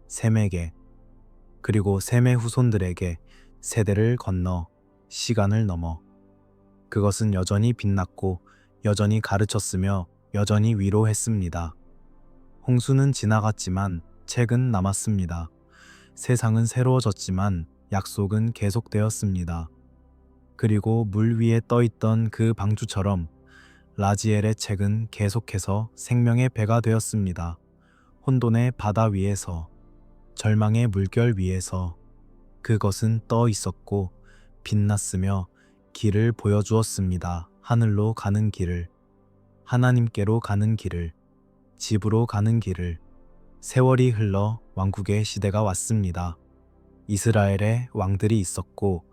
셈에게. 그리고 셈의 후손들에게, 세대를 건너, 시간을 넘어. 그것은 여전히 빛났고 여전히 가르쳤으며 여전히 위로했습니다. 홍수는 지나갔지만 책은 남았습니다. 세상은 새로워졌지만 약속은 계속되었습니다. 그리고 물 위에 떠있던 그 방주처럼 라지엘의 책은 계속해서 생명의 배가 되었습니다. 혼돈의 바다 위에서, 절망의 물결 위에서 그것은 떠 있었고 빛났으며 길을 보여주었습니다. 하늘로 가는 길을, 하나님께로 가는 길을, 집으로 가는 길을. 세월이 흘러 왕국의 시대가 왔습니다. 이스라엘에 왕들이 있었고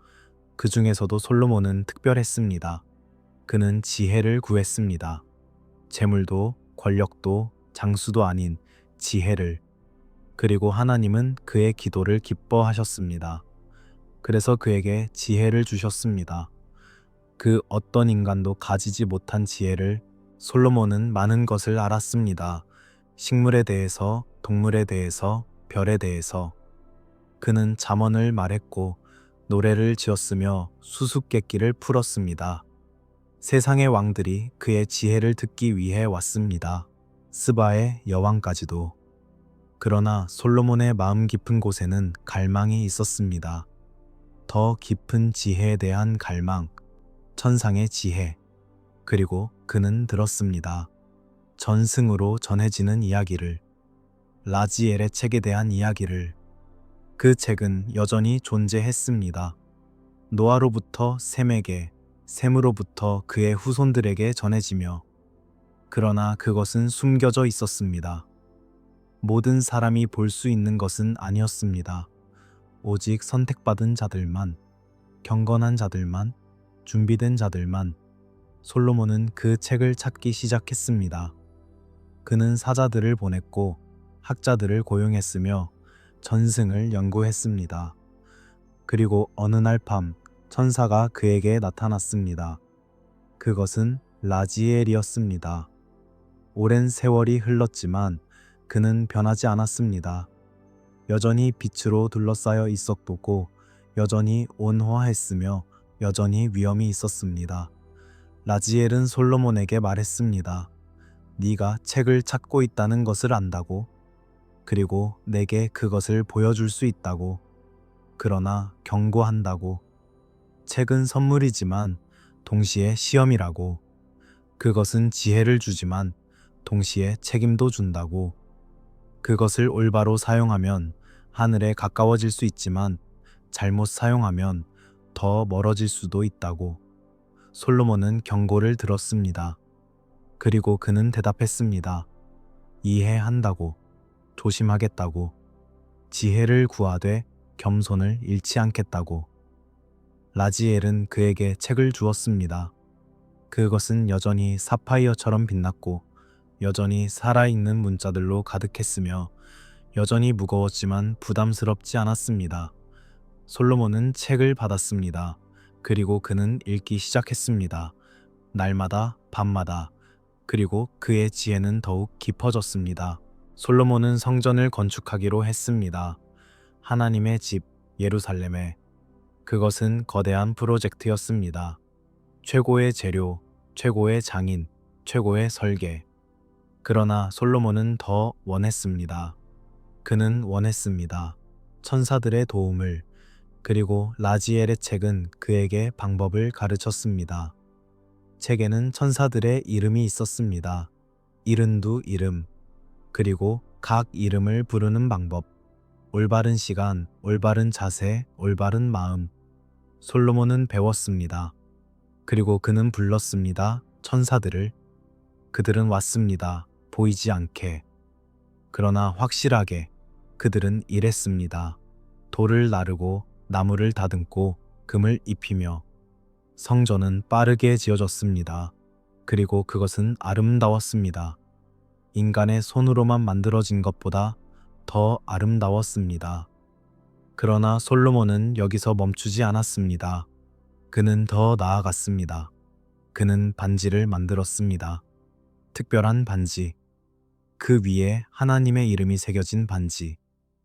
그 중에서도 솔로몬은 특별했습니다. 그는 지혜를 구했습니다. 재물도 권력도 장수도 아닌 지혜를. 그리고 하나님은 그의 기도를 기뻐하셨습니다. 그래서 그에게 지혜를 주셨습니다. 그 어떤 인간도 가지지 못한 지혜를 솔로몬은 많은 것을 알았습니다. 식물에 대해서, 동물에 대해서, 별에 대해서. 그는 잠언을 말했고 노래를 지었으며 수수께끼를 풀었습니다. 세상의 왕들이 그의 지혜를 듣기 위해 왔습니다. 스바의 여왕까지도. 그러나 솔로몬의 마음 깊은 곳에는 갈망이 있었습니다. 더 깊은 지혜에 대한 갈망, 천상의 지혜. 그리고 그는 들었습니다. 전승으로 전해지는 이야기를, 라지엘의 책에 대한 이야기를. 그 책은 여전히 존재했습니다. 노아로부터 셈에게, 셈으로부터 그의 후손들에게 전해지며, 그러나 그것은 숨겨져 있었습니다. 모든 사람이 볼 수 있는 것은 아니었습니다. 오직 선택받은 자들만, 경건한 자들만, 준비된 자들만. 솔로몬은 그 책을 찾기 시작했습니다. 그는 사자들을 보냈고 학자들을 고용했으며 전승을 연구했습니다. 그리고 어느 날 밤 천사가 그에게 나타났습니다. 그것은 라지엘이었습니다. 오랜 세월이 흘렀지만 그는 변하지 않았습니다. 여전히 빛으로 둘러싸여 있었고 여전히 온화했으며 여전히 위엄이 있었습니다. 라지엘은 솔로몬에게 말했습니다. 네가 책을 찾고 있다는 것을 안다고. 그리고 내게 그것을 보여줄 수 있다고. 그러나 경고한다고. 책은 선물이지만 동시에 시험이라고. 그것은 지혜를 주지만 동시에 책임도 준다고. 그것을 올바로 사용하면 하늘에 가까워질 수 있지만 잘못 사용하면 더 멀어질 수도 있다고. 솔로몬은 경고를 들었습니다. 그리고 그는 대답했습니다. 이해한다고. 조심하겠다고. 지혜를 구하되 겸손을 잃지 않겠다고. 라지엘은 그에게 책을 주었습니다. 그것은 여전히 사파이어처럼 빛났고 여전히 살아있는 문자들로 가득했으며 여전히 무거웠지만 부담스럽지 않았습니다. 솔로몬은 책을 받았습니다. 그리고 그는 읽기 시작했습니다. 날마다, 밤마다. 그리고 그의 지혜는 더욱 깊어졌습니다. 솔로몬은 성전을 건축하기로 했습니다. 하나님의 집, 예루살렘에. 그것은 거대한 프로젝트였습니다. 최고의 재료, 최고의 장인, 최고의 설계. 그러나 솔로몬은 더 원했습니다. 그는 원했습니다. 천사들의 도움을. 그리고 라지엘의 책은 그에게 방법을 가르쳤습니다. 책에는 천사들의 이름이 있었습니다. 72이름. 그리고 각 이름을 부르는 방법. 올바른 시간, 올바른 자세, 올바른 마음. 솔로몬은 배웠습니다. 그리고 그는 불렀습니다. 천사들을. 그들은 왔습니다. 보이지 않게. 그러나 확실하게 그들은 일했습니다. 돌을 나르고 나무를 다듬고 금을 입히며. 성전은 빠르게 지어졌습니다. 그리고 그것은 아름다웠습니다. 인간의 손으로만 만들어진 것보다 더 아름다웠습니다. 그러나 솔로몬은 여기서 멈추지 않았습니다. 그는 더 나아갔습니다. 그는 반지를 만들었습니다. 특별한 반지. 그 위에 하나님의 이름이 새겨진 반지.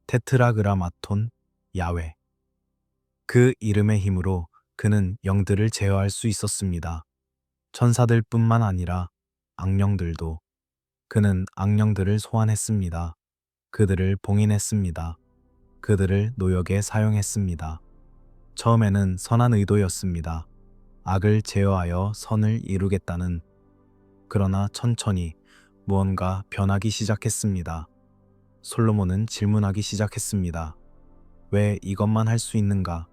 테트라그라마톤 야훼. 그 이름의 힘으로 그는 영들을 제어할 수 있었습니다. 천사들뿐만 아니라 악령들도. 그는 악령들을 소환했습니다. 그들을 봉인했습니다. 그들을 노역에 사용했습니다. 처음에는 선한 의도였습니다. 악을 제어하여 선을 이루겠다는. 그러나 천천히 무언가 변하기 시작했습니다. 솔로몬은 질문하기 시작했습니다. 왜 이것만 할 수 있는가?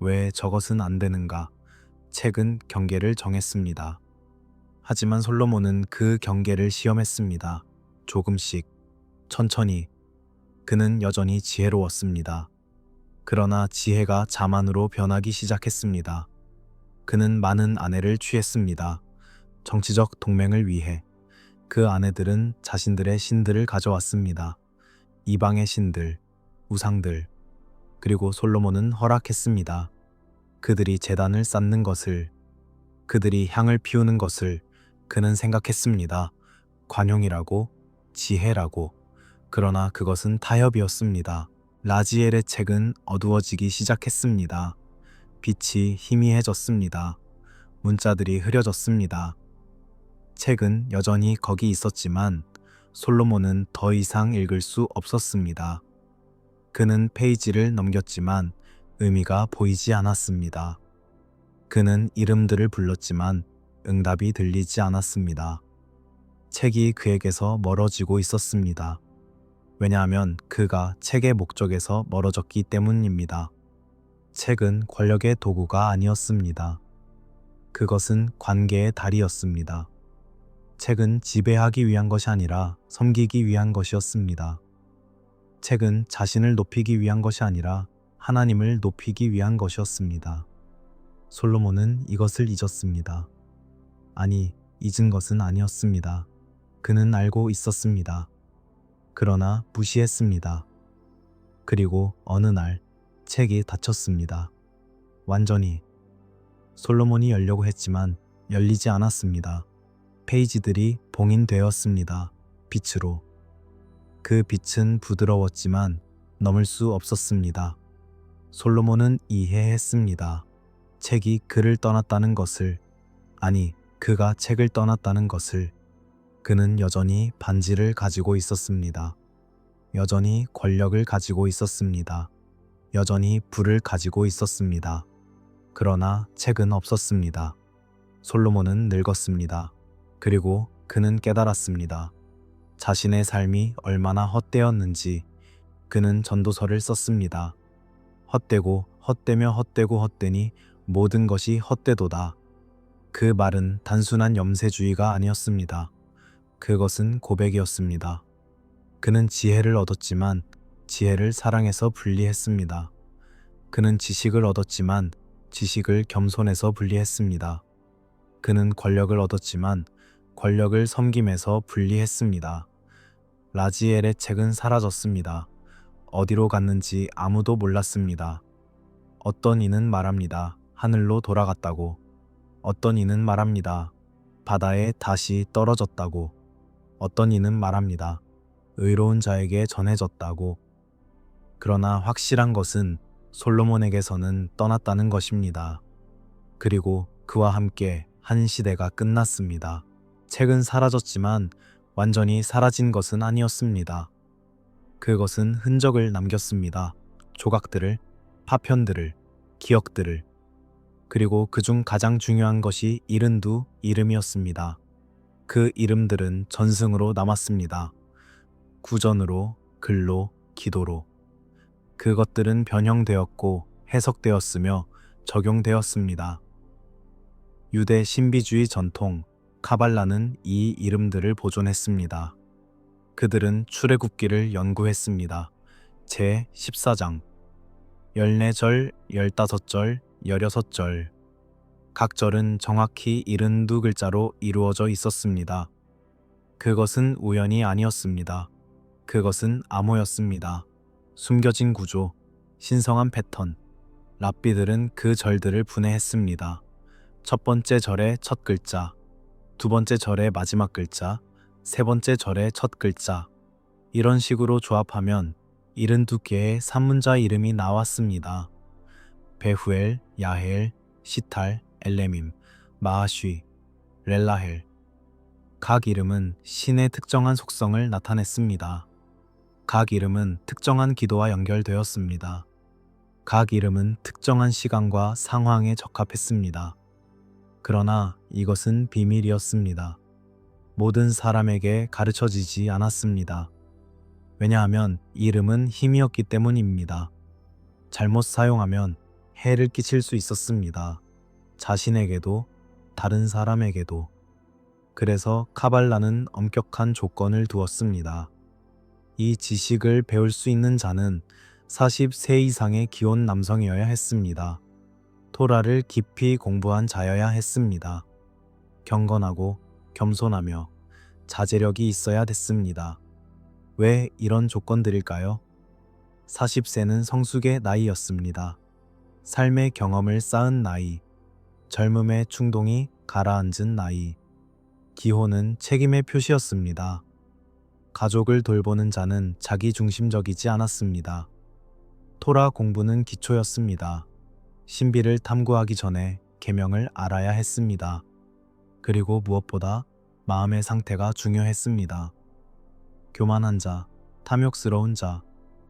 왜 저것은 안 되는가? 책은 경계를 정했습니다. 하지만 솔로몬은 그 경계를 시험했습니다. 조금씩, 천천히. 그는 여전히 지혜로웠습니다. 그러나 지혜가 자만으로 변하기 시작했습니다. 그는 많은 아내를 취했습니다. 정치적 동맹을 위해. 그 아내들은 자신들의 신들을 가져왔습니다. 이방의 신들, 우상들. 그리고 솔로몬은 허락했습니다. 그들이 제단을 쌓는 것을, 그들이 향을 피우는 것을 그는 생각했습니다. 관용이라고, 지혜라고. 그러나 그것은 타협이었습니다. 라지엘의 책은 어두워지기 시작했습니다. 빛이 희미해졌습니다. 문자들이 흐려졌습니다. 책은 여전히 거기 있었지만 솔로몬은 더 이상 읽을 수 없었습니다. 그는 페이지를 넘겼지만 의미가 보이지 않았습니다. 그는 이름들을 불렀지만 응답이 들리지 않았습니다. 책이 그에게서 멀어지고 있었습니다. 왜냐하면 그가 책의 목적에서 멀어졌기 때문입니다. 책은 권력의 도구가 아니었습니다. 그것은 관계의 다리였습니다. 책은 지배하기 위한 것이 아니라 섬기기 위한 것이었습니다. 책은 자신을 높이기 위한 것이 아니라 하나님을 높이기 위한 것이었습니다. 솔로몬은 이것을 잊었습니다. 아니, 잊은 것은 아니었습니다. 그는 알고 있었습니다. 그러나 무시했습니다. 그리고 어느 날 책이 닫혔습니다. 완전히. 솔로몬이 열려고 했지만 열리지 않았습니다. 페이지들이 봉인되었습니다. 빛으로. 그 빛은 부드러웠지만 넘을 수 없었습니다. 솔로몬은 이해했습니다. 책이 그를 떠났다는 것을, 아니, 그가 책을 떠났다는 것을. 그는 여전히 반지를 가지고 있었습니다. 여전히 권력을 가지고 있었습니다. 여전히 불을 가지고 있었습니다. 그러나 책은 없었습니다. 솔로몬은 늙었습니다. 그리고 그는 깨달았습니다. 자신의 삶이 얼마나 헛되었는지. 그는 전도서를 썼습니다. 헛되고 헛되며 헛되고 헛되니 모든 것이 헛되도다. 그 말은 단순한 염세주의가 아니었습니다. 그것은 고백이었습니다. 그는 지혜를 얻었지만 지혜를 사랑해서 분리했습니다. 그는 지식을 얻었지만 지식을 겸손해서 분리했습니다. 그는 권력을 얻었지만 권력을 섬김에서 분리했습니다. 라지엘의 책은 사라졌습니다. 어디로 갔는지 아무도 몰랐습니다. 어떤 이는 말합니다. 하늘로 돌아갔다고. 어떤 이는 말합니다. 바다에 다시 떨어졌다고. 어떤 이는 말합니다. 의로운 자에게 전해졌다고. 그러나 확실한 것은 솔로몬에게서는 떠났다는 것입니다. 그리고 그와 함께 한 시대가 끝났습니다. 책은 사라졌지만 완전히 사라진 것은 아니었습니다. 그것은 흔적을 남겼습니다. 조각들을, 파편들을, 기억들을. 그리고 그중 가장 중요한 것이 72 이름이었습니다. 그 이름들은 전승으로 남았습니다. 구전으로, 글로, 기도로. 그것들은 변형되었고 해석되었으며 적용되었습니다. 유대 신비주의 전통, 카발라는 이 이름들을 보존했습니다. 그들은 출애굽기를 연구했습니다. 제 14장, 14절, 15절, 16절. 각 절은 정확히 72글자로 이루어져 있었습니다. 그것은 우연이 아니었습니다. 그것은 암호였습니다. 숨겨진 구조, 신성한 패턴. 랍비들은 그 절들을 분해했습니다. 첫 번째 절의 첫 글자, 두 번째 절의 마지막 글자, 세 번째 절의 첫 글자. 이런 식으로 조합하면 72개의 산문자 이름이 나왔습니다. 베후엘, 야헬, 시탈, 엘레밈, 마하쉬, 렐라헬. 각 이름은 신의 특정한 속성을 나타냈습니다. 각 이름은 특정한 기도와 연결되었습니다. 각 이름은 특정한 시간과 상황에 적합했습니다. 그러나 이것은 비밀이었습니다. 모든 사람에게 가르쳐지지 않았습니다. 왜냐하면 이름은 힘이었기 때문입니다. 잘못 사용하면 해를 끼칠 수 있었습니다. 자신에게도 다른 사람에게도. 그래서 카발라는 엄격한 조건을 두었습니다. 이 지식을 배울 수 있는 자는 40세 이상의 기혼 남성이어야 했습니다. 토라를 깊이 공부한 자여야 했습니다. 경건하고 겸손하며 자제력이 있어야 됐습니다. 왜 이런 조건들일까요? 40세는 성숙의 나이였습니다. 삶의 경험을 쌓은 나이, 젊음의 충동이 가라앉은 나이, 기혼은 책임의 표시였습니다. 가족을 돌보는 자는 자기중심적이지 않았습니다. 토라 공부는 기초였습니다. 신비를 탐구하기 전에 계명을 알아야 했습니다. 그리고 무엇보다 마음의 상태가 중요했습니다. 교만한 자, 탐욕스러운 자,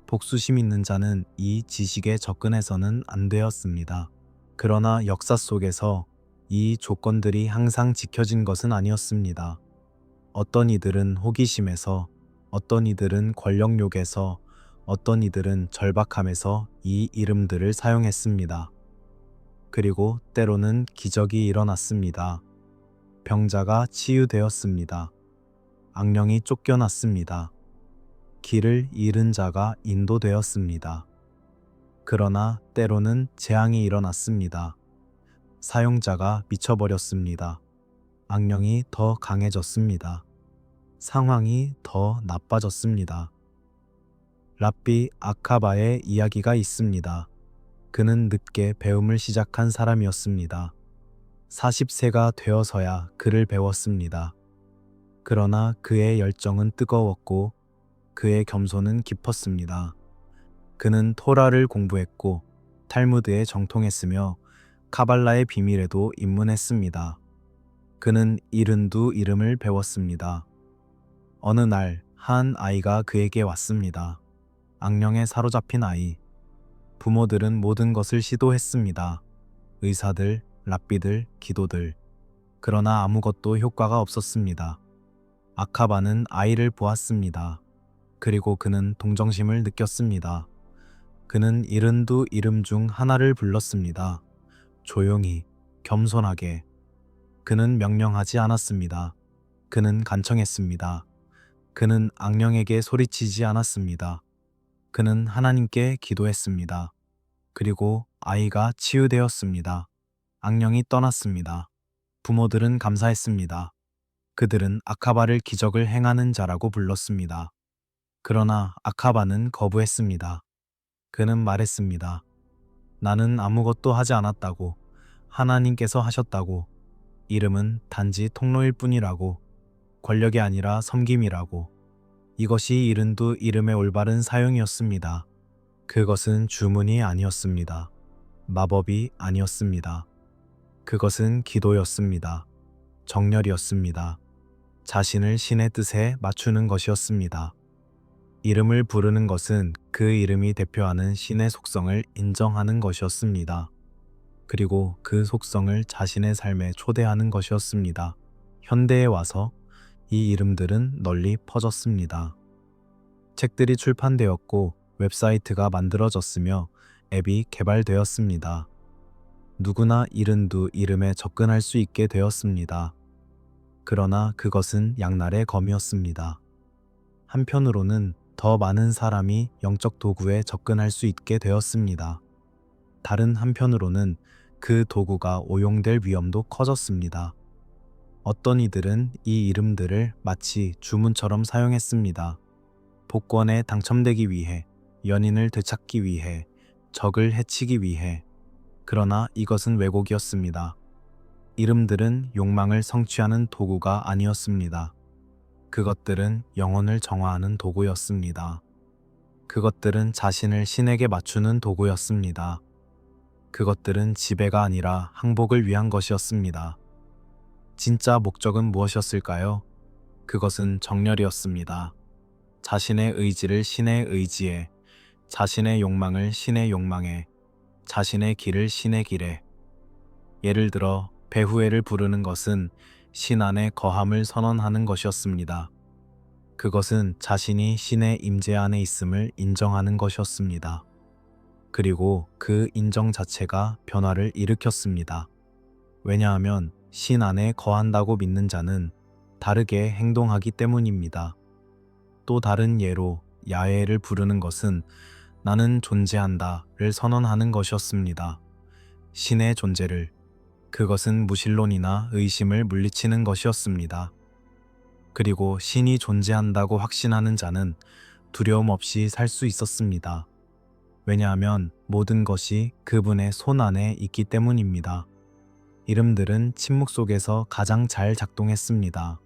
복수심 있는 자는 이 지식에 접근해서는 안 되었습니다. 그러나 역사 속에서 이 조건들이 항상 지켜진 것은 아니었습니다. 어떤 이들은 호기심에서, 어떤 이들은 권력욕에서, 어떤 이들은 절박함에서 이 이름들을 사용했습니다. 그리고 때로는 기적이 일어났습니다. 병자가 치유되었습니다. 악령이 쫓겨났습니다. 길을 잃은 자가 인도되었습니다. 그러나 때로는 재앙이 일어났습니다. 사용자가 미쳐버렸습니다. 악령이 더 강해졌습니다. 상황이 더 나빠졌습니다. 랍비 아카바의 이야기가 있습니다. 그는 늦게 배움을 시작한 사람이었습니다. 40세가 되어서야 글을 배웠습니다. 그러나 그의 열정은 뜨거웠고 그의 겸손은 깊었습니다. 그는 토라를 공부했고 탈무드에 정통했으며 카발라의 비밀에도 입문했습니다. 그는 72 이름을 배웠습니다. 어느 날 한 아이가 그에게 왔습니다. 악령에 사로잡힌 아이. 부모들은 모든 것을 시도했습니다. 의사들, 랍비들, 기도들. 그러나 아무것도 효과가 없었습니다. 아카바는 아이를 보았습니다. 그리고 그는 동정심을 느꼈습니다. 그는 72 이름 중 하나를 불렀습니다. 조용히, 겸손하게. 그는 명령하지 않았습니다. 그는 간청했습니다. 그는 악령에게 소리치지 않았습니다. 그는 하나님께 기도했습니다. 그리고 아이가 치유되었습니다. 악령이 떠났습니다. 부모들은 감사했습니다. 그들은 아카바를 기적을 행하는 자라고 불렀습니다. 그러나 아카바는 거부했습니다. 그는 말했습니다. 나는 아무것도 하지 않았다고, 하나님께서 하셨다고, 이름은 단지 통로일 뿐이라고, 권력이 아니라 섬김이라고. 이것이 72 이름의 올바른 사용이었습니다. 그것은 주문이 아니었습니다. 마법이 아니었습니다. 그것은 기도였습니다. 정열이었습니다. 자신을 신의 뜻에 맞추는 것이었습니다. 이름을 부르는 것은 그 이름이 대표하는 신의 속성을 인정하는 것이었습니다. 그리고 그 속성을 자신의 삶에 초대하는 것이었습니다. 현대에 와서 이 이름들은 널리 퍼졌습니다. 책들이 출판되었고 웹사이트가 만들어졌으며 앱이 개발되었습니다. 누구나 72 이름에 접근할 수 있게 되었습니다. 그러나 그것은 양날의 검이었습니다. 한편으로는 더 많은 사람이 영적 도구에 접근할 수 있게 되었습니다. 다른 한편으로는 그 도구가 오용될 위험도 커졌습니다. 어떤 이들은 이 이름들을 마치 주문처럼 사용했습니다. 복권에 당첨되기 위해, 연인을 되찾기 위해, 적을 해치기 위해. 그러나 이것은 왜곡이었습니다. 이름들은 욕망을 성취하는 도구가 아니었습니다. 그것들은 영혼을 정화하는 도구였습니다. 그것들은 자신을 신에게 맞추는 도구였습니다. 그것들은 지배가 아니라 항복을 위한 것이었습니다. 진짜 목적은 무엇이었을까요? 그것은 정렬이었습니다. 자신의 의지를 신의 의지에, 자신의 욕망을 신의 욕망에, 자신의 길을 신의 길에. 예를 들어 배후회를 부르는 것은 신 안에 거함을 선언하는 것이었습니다. 그것은 자신이 신의 임재 안에 있음을 인정하는 것이었습니다. 그리고 그 인정 자체가 변화를 일으켰습니다. 왜냐하면 신 안에 거한다고 믿는 자는 다르게 행동하기 때문입니다. 또 다른 예로 야훼를 부르는 것은 나는 존재한다를 선언하는 것이었습니다. 신의 존재를, 그것은 무신론이나 의심을 물리치는 것이었습니다. 그리고 신이 존재한다고 확신하는 자는 두려움 없이 살 수 있었습니다. 왜냐하면 모든 것이 그분의 손 안에 있기 때문입니다. 이름들은 침묵 속에서 가장 잘 작동했습니다.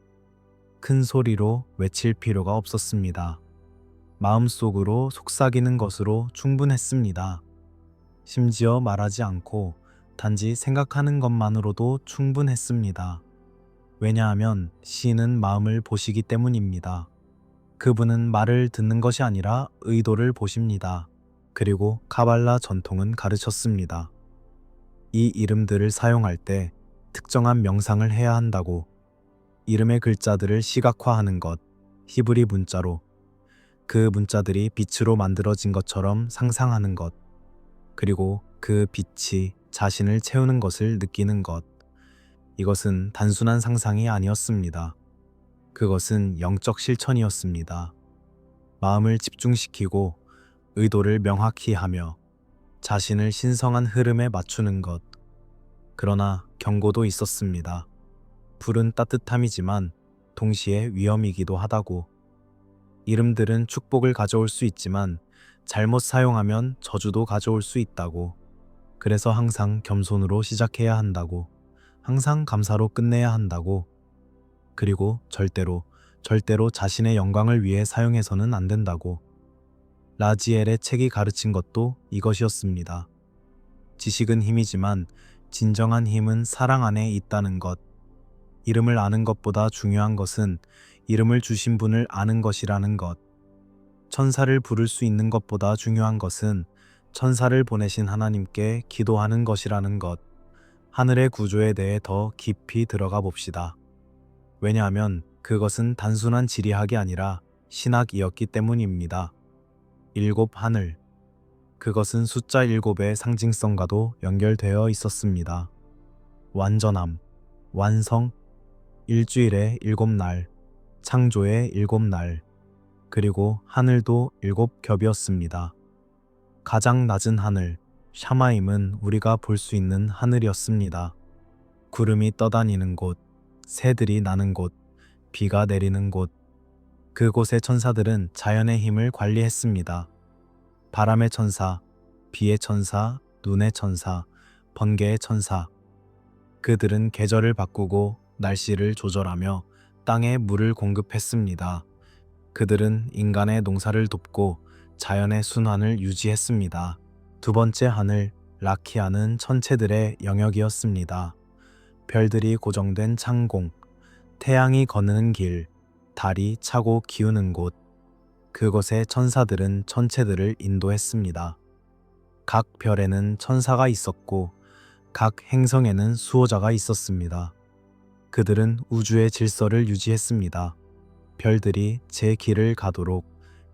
큰 소리로 외칠 필요가 없었습니다. 마음속으로 속삭이는 것으로 충분했습니다. 심지어 말하지 않고 단지 생각하는 것만으로도 충분했습니다. 왜냐하면 신은 마음을 보시기 때문입니다. 그분은 말을 듣는 것이 아니라 의도를 보십니다. 그리고 카발라 전통은 가르쳤습니다. 이 이름들을 사용할 때 특정한 명상을 해야 한다고, 이름의 글자들을 시각화하는 것, 히브리 문자로, 그 문자들이 빛으로 만들어진 것처럼 상상하는 것, 그리고 그 빛이 자신을 채우는 것을 느끼는 것. 이것은 단순한 상상이 아니었습니다. 그것은 영적 실천이었습니다. 마음을 집중시키고 의도를 명확히 하며 자신을 신성한 흐름에 맞추는 것. 그러나 경고도 있었습니다. 불은 따뜻함이지만 동시에 위험이기도 하다고. 이름들은 축복을 가져올 수 있지만 잘못 사용하면 저주도 가져올 수 있다고. 그래서 항상 겸손으로 시작해야 한다고. 항상 감사로 끝내야 한다고. 그리고 절대로 자신의 영광을 위해 사용해서는 안 된다고. 라지엘의 책이 가르친 것도 이것이었습니다. 지식은 힘이지만 진정한 힘은 사랑 안에 있다는 것. 이름을 아는 것보다 중요한 것은 이름을 주신 분을 아는 것이라는 것. 천사를 부를 수 있는 것보다 중요한 것은 천사를 보내신 하나님께 기도하는 것이라는 것. 하늘의 구조에 대해 더 깊이 들어가 봅시다. 왜냐하면 그것은 단순한 지리학이 아니라 신학이었기 때문입니다. 일곱 하늘. 그것은 숫자 7의 상징성과도 연결되어 있었습니다. 완전함, 완성, 일주일의 7날, 창조의 7날, 그리고 하늘도 7겹이었습니다. 가장 낮은 하늘, 샤마임은 우리가 볼 수 있는 하늘이었습니다. 구름이 떠다니는 곳, 새들이 나는 곳, 비가 내리는 곳. 그곳의 천사들은 자연의 힘을 관리했습니다. 바람의 천사, 비의 천사, 눈의 천사, 번개의 천사. 그들은 계절을 바꾸고 날씨를 조절하며 땅에 물을 공급했습니다. 그들은 인간의 농사를 돕고 자연의 순환을 유지했습니다. 두 번째 하늘, 라키아는 천체들의 영역이었습니다. 별들이 고정된 창공, 태양이 거느는 길, 달이 차고 기우는 곳. 그곳의 천사들은 천체들을 인도했습니다. 각 별에는 천사가 있었고 각 행성에는 수호자가 있었습니다. 그들은 우주의 질서를 유지했습니다. 별들이 제 길을 가도록,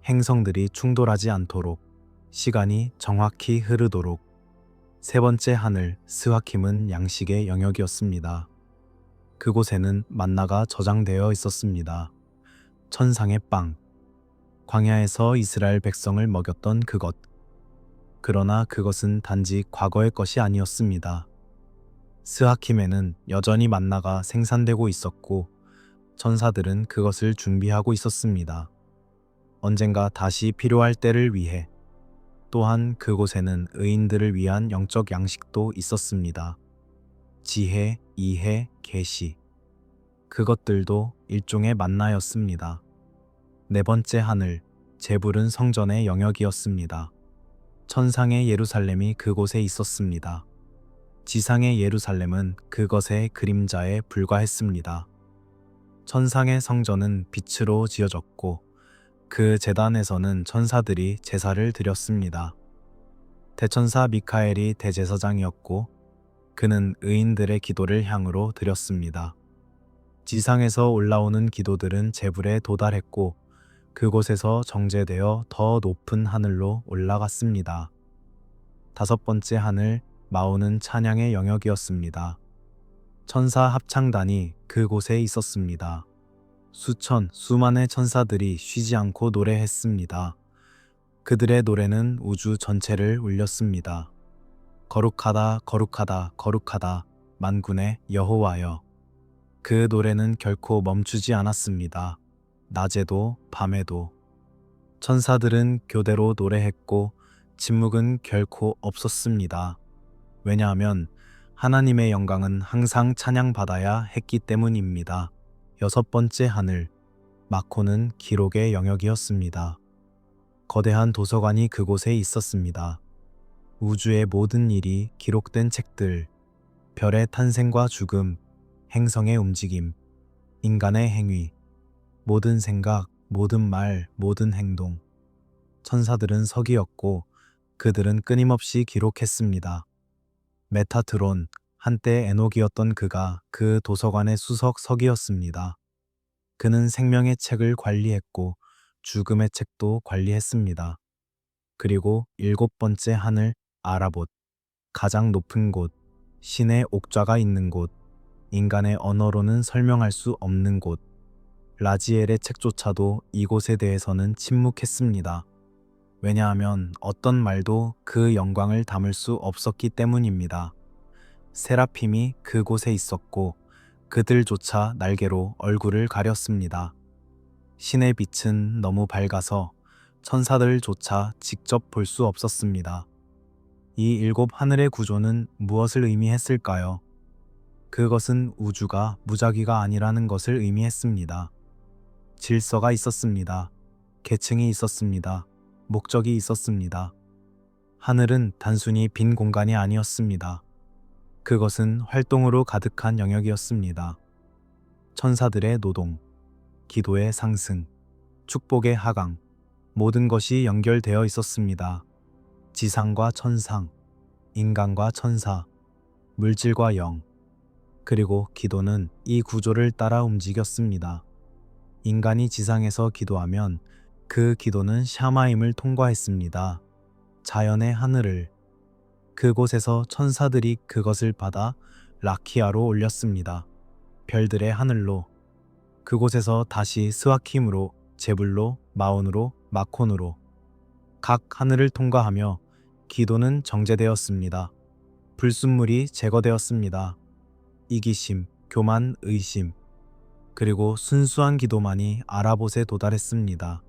행성들이 충돌하지 않도록, 시간이 정확히 흐르도록. 세 번째 하늘, 스와킴은 양식의 영역이었습니다. 그곳에는 만나가 저장되어 있었습니다. 천상의 빵, 광야에서 이스라엘 백성을 먹였던 그것. 그러나 그것은 단지 과거의 것이 아니었습니다. 스하킴에는 여전히 만나가 생산되고 있었고 천사들은 그것을 준비하고 있었습니다. 언젠가 다시 필요할 때를 위해. 또한 그곳에는 의인들을 위한 영적 양식도 있었습니다. 지혜, 이해, 계시. 그것들도 일종의 만나였습니다. 네 번째 하늘, 제불은 성전의 영역이었습니다. 천상의 예루살렘이 그곳에 있었습니다. 지상의 예루살렘은 그것의 그림자에 불과했습니다. 천상의 성전은 빛으로 지어졌고 그 제단에서는 천사들이 제사를 드렸습니다. 대천사 미카엘이 대제사장이었고 그는 의인들의 기도를 향으로 드렸습니다. 지상에서 올라오는 기도들은 제불에 도달했고 그곳에서 정제되어 더 높은 하늘로 올라갔습니다. 다섯 번째 하늘, 마오는 찬양의 영역이었습니다. 천사 합창단이 그곳에 있었습니다. 수만의 천사들이 쉬지 않고 노래했습니다. 그들의 노래는 우주 전체를 울렸습니다. 거룩하다, 거룩하다, 거룩하다, 만군의 여호와여. 그 노래는 결코 멈추지 않았습니다. 낮에도 밤에도. 천사들은 교대로 노래했고 침묵은 결코 없었습니다. 왜냐하면 하나님의 영광은 항상 찬양받아야 했기 때문입니다. 여섯 번째 하늘, 마코는 기록의 영역이었습니다. 거대한 도서관이 그곳에 있었습니다. 우주의 모든 일이 기록된 책들, 별의 탄생과 죽음, 행성의 움직임, 인간의 행위, 모든 생각, 모든 말, 모든 행동. 천사들은 석이었고 그들은 끊임없이 기록했습니다. 메타트론, 한때 에녹이었던 그가 그 도서관의 수석 석이었습니다. 그는 생명의 책을 관리했고 죽음의 책도 관리했습니다. 그리고 일곱 번째 하늘, 아라봇, 가장 높은 곳, 신의 옥좌가 있는 곳, 인간의 언어로는 설명할 수 없는 곳, 라지엘의 책조차도 이곳에 대해서는 침묵했습니다. 왜냐하면 어떤 말도 그 영광을 담을 수 없었기 때문입니다. 세라핌이 그곳에 있었고 그들조차 날개로 얼굴을 가렸습니다. 신의 빛은 너무 밝아서 천사들조차 직접 볼 수 없었습니다. 이 일곱 하늘의 구조는 무엇을 의미했을까요? 그것은 우주가 무작위가 아니라는 것을 의미했습니다. 질서가 있었습니다. 계층이 있었습니다. 목적이 있었습니다. 하늘은 단순히 빈 공간이 아니었습니다. 그것은 활동으로 가득한 영역이었습니다. 천사들의 노동, 기도의 상승, 축복의 하강, 모든 것이 연결되어 있었습니다. 지상과 천상, 인간과 천사, 물질과 영, 그리고 기도는 이 구조를 따라 움직였습니다. 인간이 지상에서 기도하면 그 기도는 샤마임을 통과했습니다. 자연의 하늘을. 그곳에서 천사들이 그것을 받아 라키아로 올렸습니다. 별들의 하늘로. 그곳에서 다시 스와킴으로, 제불로, 마온으로, 마콘으로. 각 하늘을 통과하며 기도는 정제되었습니다. 불순물이 제거되었습니다. 이기심, 교만, 의심, 그리고 순수한 기도만이 아라봇에 도달했습니다.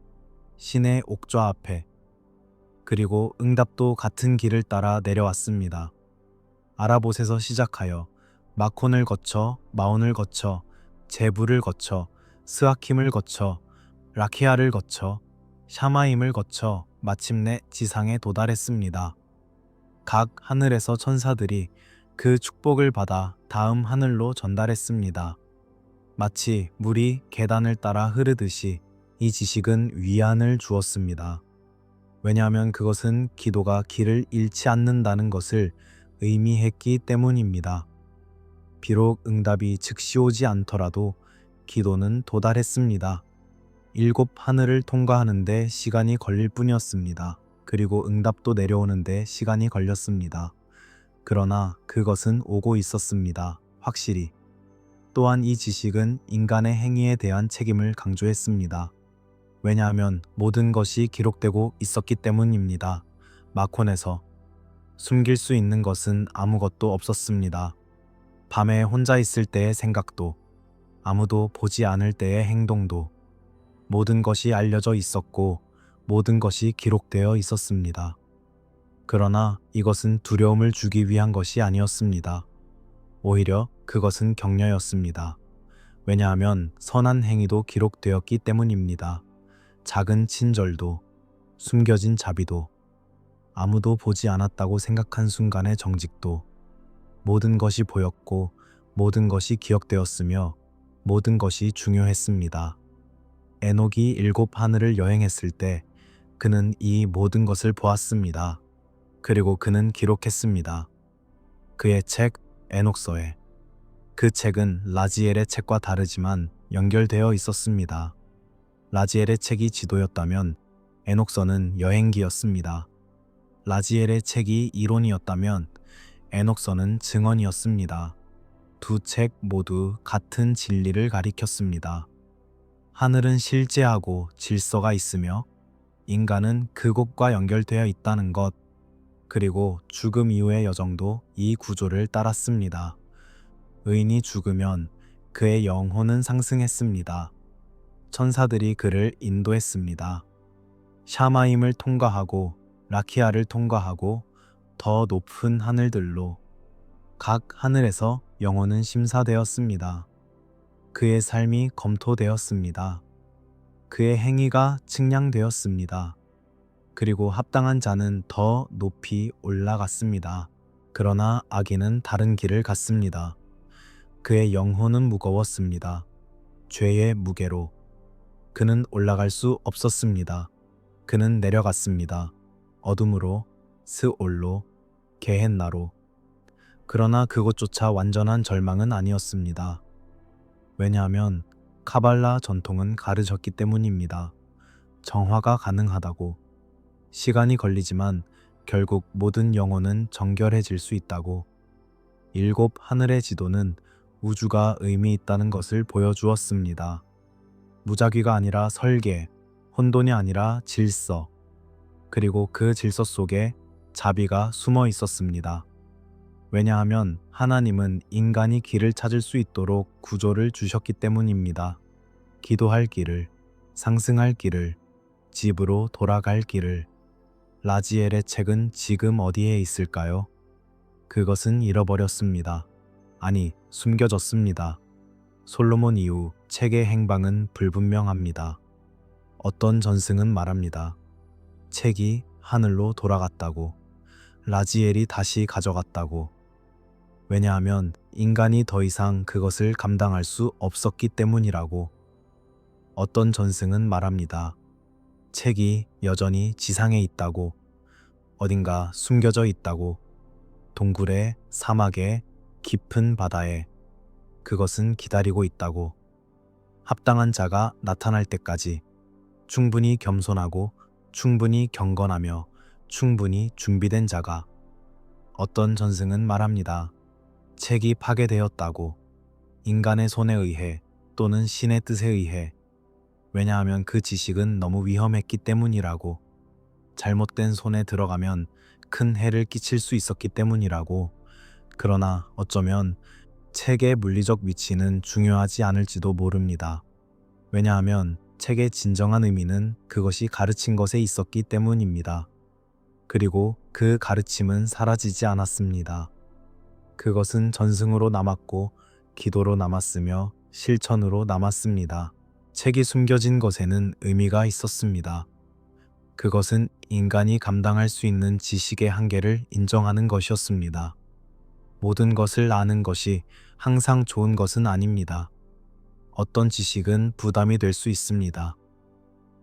신의 옥좌 앞에. 그리고 응답도 같은 길을 따라 내려왔습니다. 아라봇에서 시작하여 마콘을 거쳐, 마온을 거쳐, 제불을 거쳐, 스와킴을 거쳐, 라키아를 거쳐, 샤마임을 거쳐 마침내 지상에 도달했습니다. 각 하늘에서 천사들이 그 축복을 받아 다음 하늘로 전달했습니다. 마치 물이 계단을 따라 흐르듯이 이 지식은 위안을 주었습니다. 왜냐하면 그것은 기도가 길을 잃지 않는다는 것을 의미했기 때문입니다. 비록 응답이 즉시 오지 않더라도 기도는 도달했습니다. 일곱 하늘을 통과하는데 시간이 걸릴 뿐이었습니다. 그리고 응답도 내려오는데 시간이 걸렸습니다. 그러나 그것은 오고 있었습니다. 확실히. 또한 이 지식은 인간의 행위에 대한 책임을 강조했습니다. 왜냐하면 모든 것이 기록되고 있었기 때문입니다. 마콘에서 숨길 수 있는 것은 아무것도 없었습니다. 밤에 혼자 있을 때의 생각도, 아무도 보지 않을 때의 행동도, 모든 것이 알려져 있었고 모든 것이 기록되어 있었습니다. 그러나 이것은 두려움을 주기 위한 것이 아니었습니다. 오히려 그것은 격려였습니다. 왜냐하면 선한 행위도 기록되었기 때문입니다. 작은 친절도, 숨겨진 자비도, 아무도 보지 않았다고 생각한 순간의 정직도, 모든 것이 보였고 모든 것이 기억되었으며 모든 것이 중요했습니다. 에녹이 일곱 하늘을 여행했을 때 그는 이 모든 것을 보았습니다. 그리고 그는 기록했습니다. 그의 책 에녹서에. 그 책은 라지엘의 책과 다르지만 연결되어 있었습니다. 라지엘의 책이 지도였다면 에녹서는 여행기였습니다. 라지엘의 책이 이론이었다면 에녹서는 증언이었습니다. 두 책 모두 같은 진리를 가리켰습니다. 하늘은 실제하고 질서가 있으며 인간은 그곳과 연결되어 있다는 것, 그리고 죽음 이후의 여정도 이 구조를 따랐습니다. 의인이 죽으면 그의 영혼은 상승했습니다. 천사들이 그를 인도했습니다. 샤마임을 통과하고 라키아를 통과하고 더 높은 하늘들로 각 하늘에서 영혼은 심사되었습니다. 그의 삶이 검토되었습니다. 그의 행위가 측량되었습니다. 그리고 합당한 자는 더 높이 올라갔습니다. 그러나 악인은 다른 길을 갔습니다. 그의 영혼은 무거웠습니다. 죄의 무게로. 그는 올라갈 수 없었습니다. 그는 내려갔습니다. 어둠으로, 스올로, 게헨나로. 그러나 그것조차 완전한 절망은 아니었습니다. 왜냐하면 카발라 전통은 가르쳤기 때문입니다. 정화가 가능하다고. 시간이 걸리지만 결국 모든 영혼은 정결해질 수 있다고. 일곱 하늘의 지도는 우주가 의미 있다는 것을 보여주었습니다. 무작위가 아니라 설계, 혼돈이 아니라 질서, 그리고 그 질서 속에 자비가 숨어 있었습니다. 왜냐하면 하나님은 인간이 길을 찾을 수 있도록 구조를 주셨기 때문입니다. 기도할 길을, 상승할 길을, 집으로 돌아갈 길을. 라지엘의 책은 지금 어디에 있을까요? 그것은 잃어버렸습니다. 아니, 숨겨졌습니다. 솔로몬 이후 책의 행방은 불분명합니다. 어떤 전승은 말합니다. 책이 하늘로 돌아갔다고, 라지엘이 다시 가져갔다고. 왜냐하면 인간이 더 이상 그것을 감당할 수 없었기 때문이라고. 어떤 전승은 말합니다. 책이 여전히 지상에 있다고, 어딘가 숨겨져 있다고, 동굴에, 사막에, 깊은 바다에. 그것은 기다리고 있다고. 합당한 자가 나타날 때까지 충분히 겸손하고 충분히 경건하며 충분히 준비된 자가. 어떤 전승은 말합니다. 책이 파괴되었다고, 인간의 손에 의해 또는 신의 뜻에 의해. 왜냐하면 그 지식은 너무 위험했기 때문이라고. 잘못된 손에 들어가면 큰 해를 끼칠 수 있었기 때문이라고. 그러나 어쩌면 책의 물리적 위치는 중요하지 않을지도 모릅니다. 왜냐하면 책의 진정한 의미는 그것이 가르친 것에 있었기 때문입니다. 그리고 그 가르침은 사라지지 않았습니다. 그것은 전승으로 남았고 기도로 남았으며 실천으로 남았습니다. 책이 숨겨진 것에는 의미가 있었습니다. 그것은 인간이 감당할 수 있는 지식의 한계를 인정하는 것이었습니다. 모든 것을 아는 것이 항상 좋은 것은 아닙니다. 어떤 지식은 부담이 될 수 있습니다.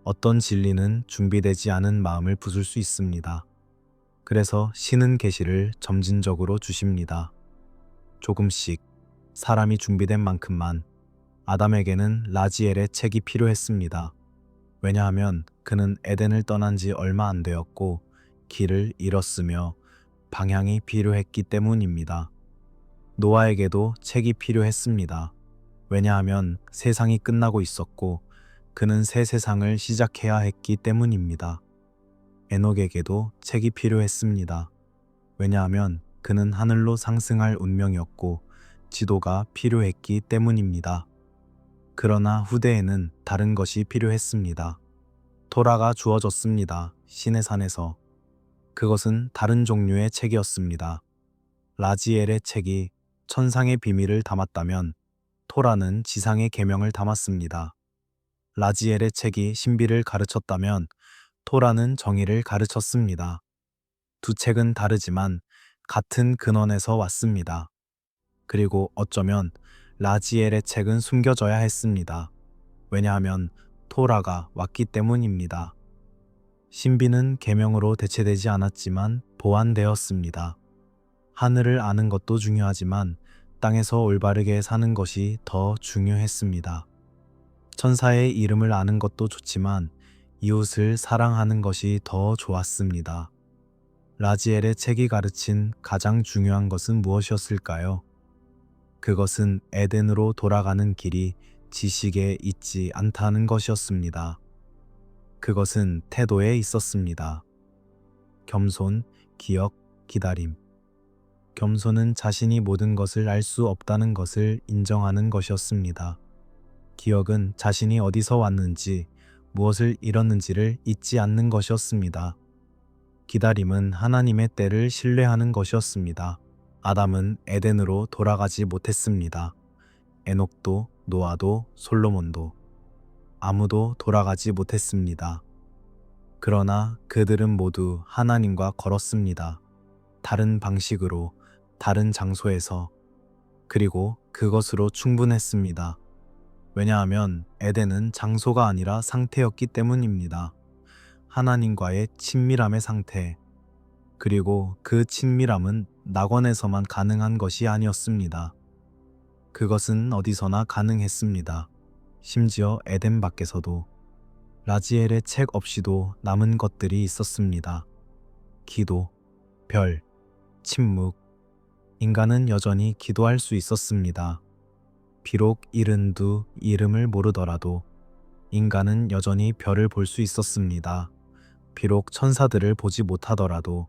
어떤 진리는 준비되지 않은 마음을 부술 수 있습니다. 그래서 신은 계시를 점진적으로 주십니다. 조금씩, 사람이 준비된 만큼만. 아담에게는 라지엘의 책이 필요했습니다. 왜냐하면 그는 에덴을 떠난 지 얼마 안 되었고 길을 잃었으며 방향이 필요했기 때문입니다. 노아에게도 책이 필요했습니다. 왜냐하면 세상이 끝나고 있었고 그는 새 세상을 시작해야 했기 때문입니다. 에녹에게도 책이 필요했습니다. 왜냐하면 그는 하늘로 상승할 운명이었고 지도가 필요했기 때문입니다. 그러나 후대에는 다른 것이 필요했습니다. 토라가 주어졌습니다. 신의 산에서. 그것은 다른 종류의 책이었습니다. 라지엘의 책이 천상의 비밀을 담았다면 토라는 지상의 계명을 담았습니다. 라지엘의 책이 신비를 가르쳤다면 토라는 정의를 가르쳤습니다. 두 책은 다르지만 같은 근원에서 왔습니다. 그리고 어쩌면 라지엘의 책은 숨겨져야 했습니다. 왜냐하면 토라가 왔기 때문입니다. 신비는 계명으로 대체되지 않았지만 보완되었습니다. 하늘을 아는 것도 중요하지만 땅에서 올바르게 사는 것이 더 중요했습니다. 천사의 이름을 아는 것도 좋지만 이웃을 사랑하는 것이 더 좋았습니다. 라지엘의 책이 가르친 가장 중요한 것은 무엇이었을까요? 그것은 에덴으로 돌아가는 길이 지식에 있지 않다는 것이었습니다. 그것은 태도에 있었습니다. 겸손, 기억, 기다림. 겸손은 자신이 모든 것을 알 수 없다는 것을 인정하는 것이었습니다. 기억은 자신이 어디서 왔는지, 무엇을 잃었는지를 잊지 않는 것이었습니다. 기다림은 하나님의 때를 신뢰하는 것이었습니다. 아담은 에덴으로 돌아가지 못했습니다. 에녹도, 노아도, 솔로몬도 아무도 돌아가지 못했습니다. 그러나 그들은 모두 하나님과 걸었습니다. 다른 방식으로, 다른 장소에서, 그리고 그것으로 충분했습니다. 왜냐하면 에덴은 장소가 아니라 상태였기 때문입니다. 하나님과의 친밀함의 상태, 그리고 그 친밀함은 낙원에서만 가능한 것이 아니었습니다. 그것은 어디서나 가능했습니다. 심지어 에덴 밖에서도. 라지엘의 책 없이도 남은 것들이 있었습니다. 기도, 별, 침묵. 인간은 여전히 기도할 수 있었습니다. 비록 잃은 두 이름을 모르더라도 인간은 여전히 별을 볼 수 있었습니다. 비록 천사들을 보지 못하더라도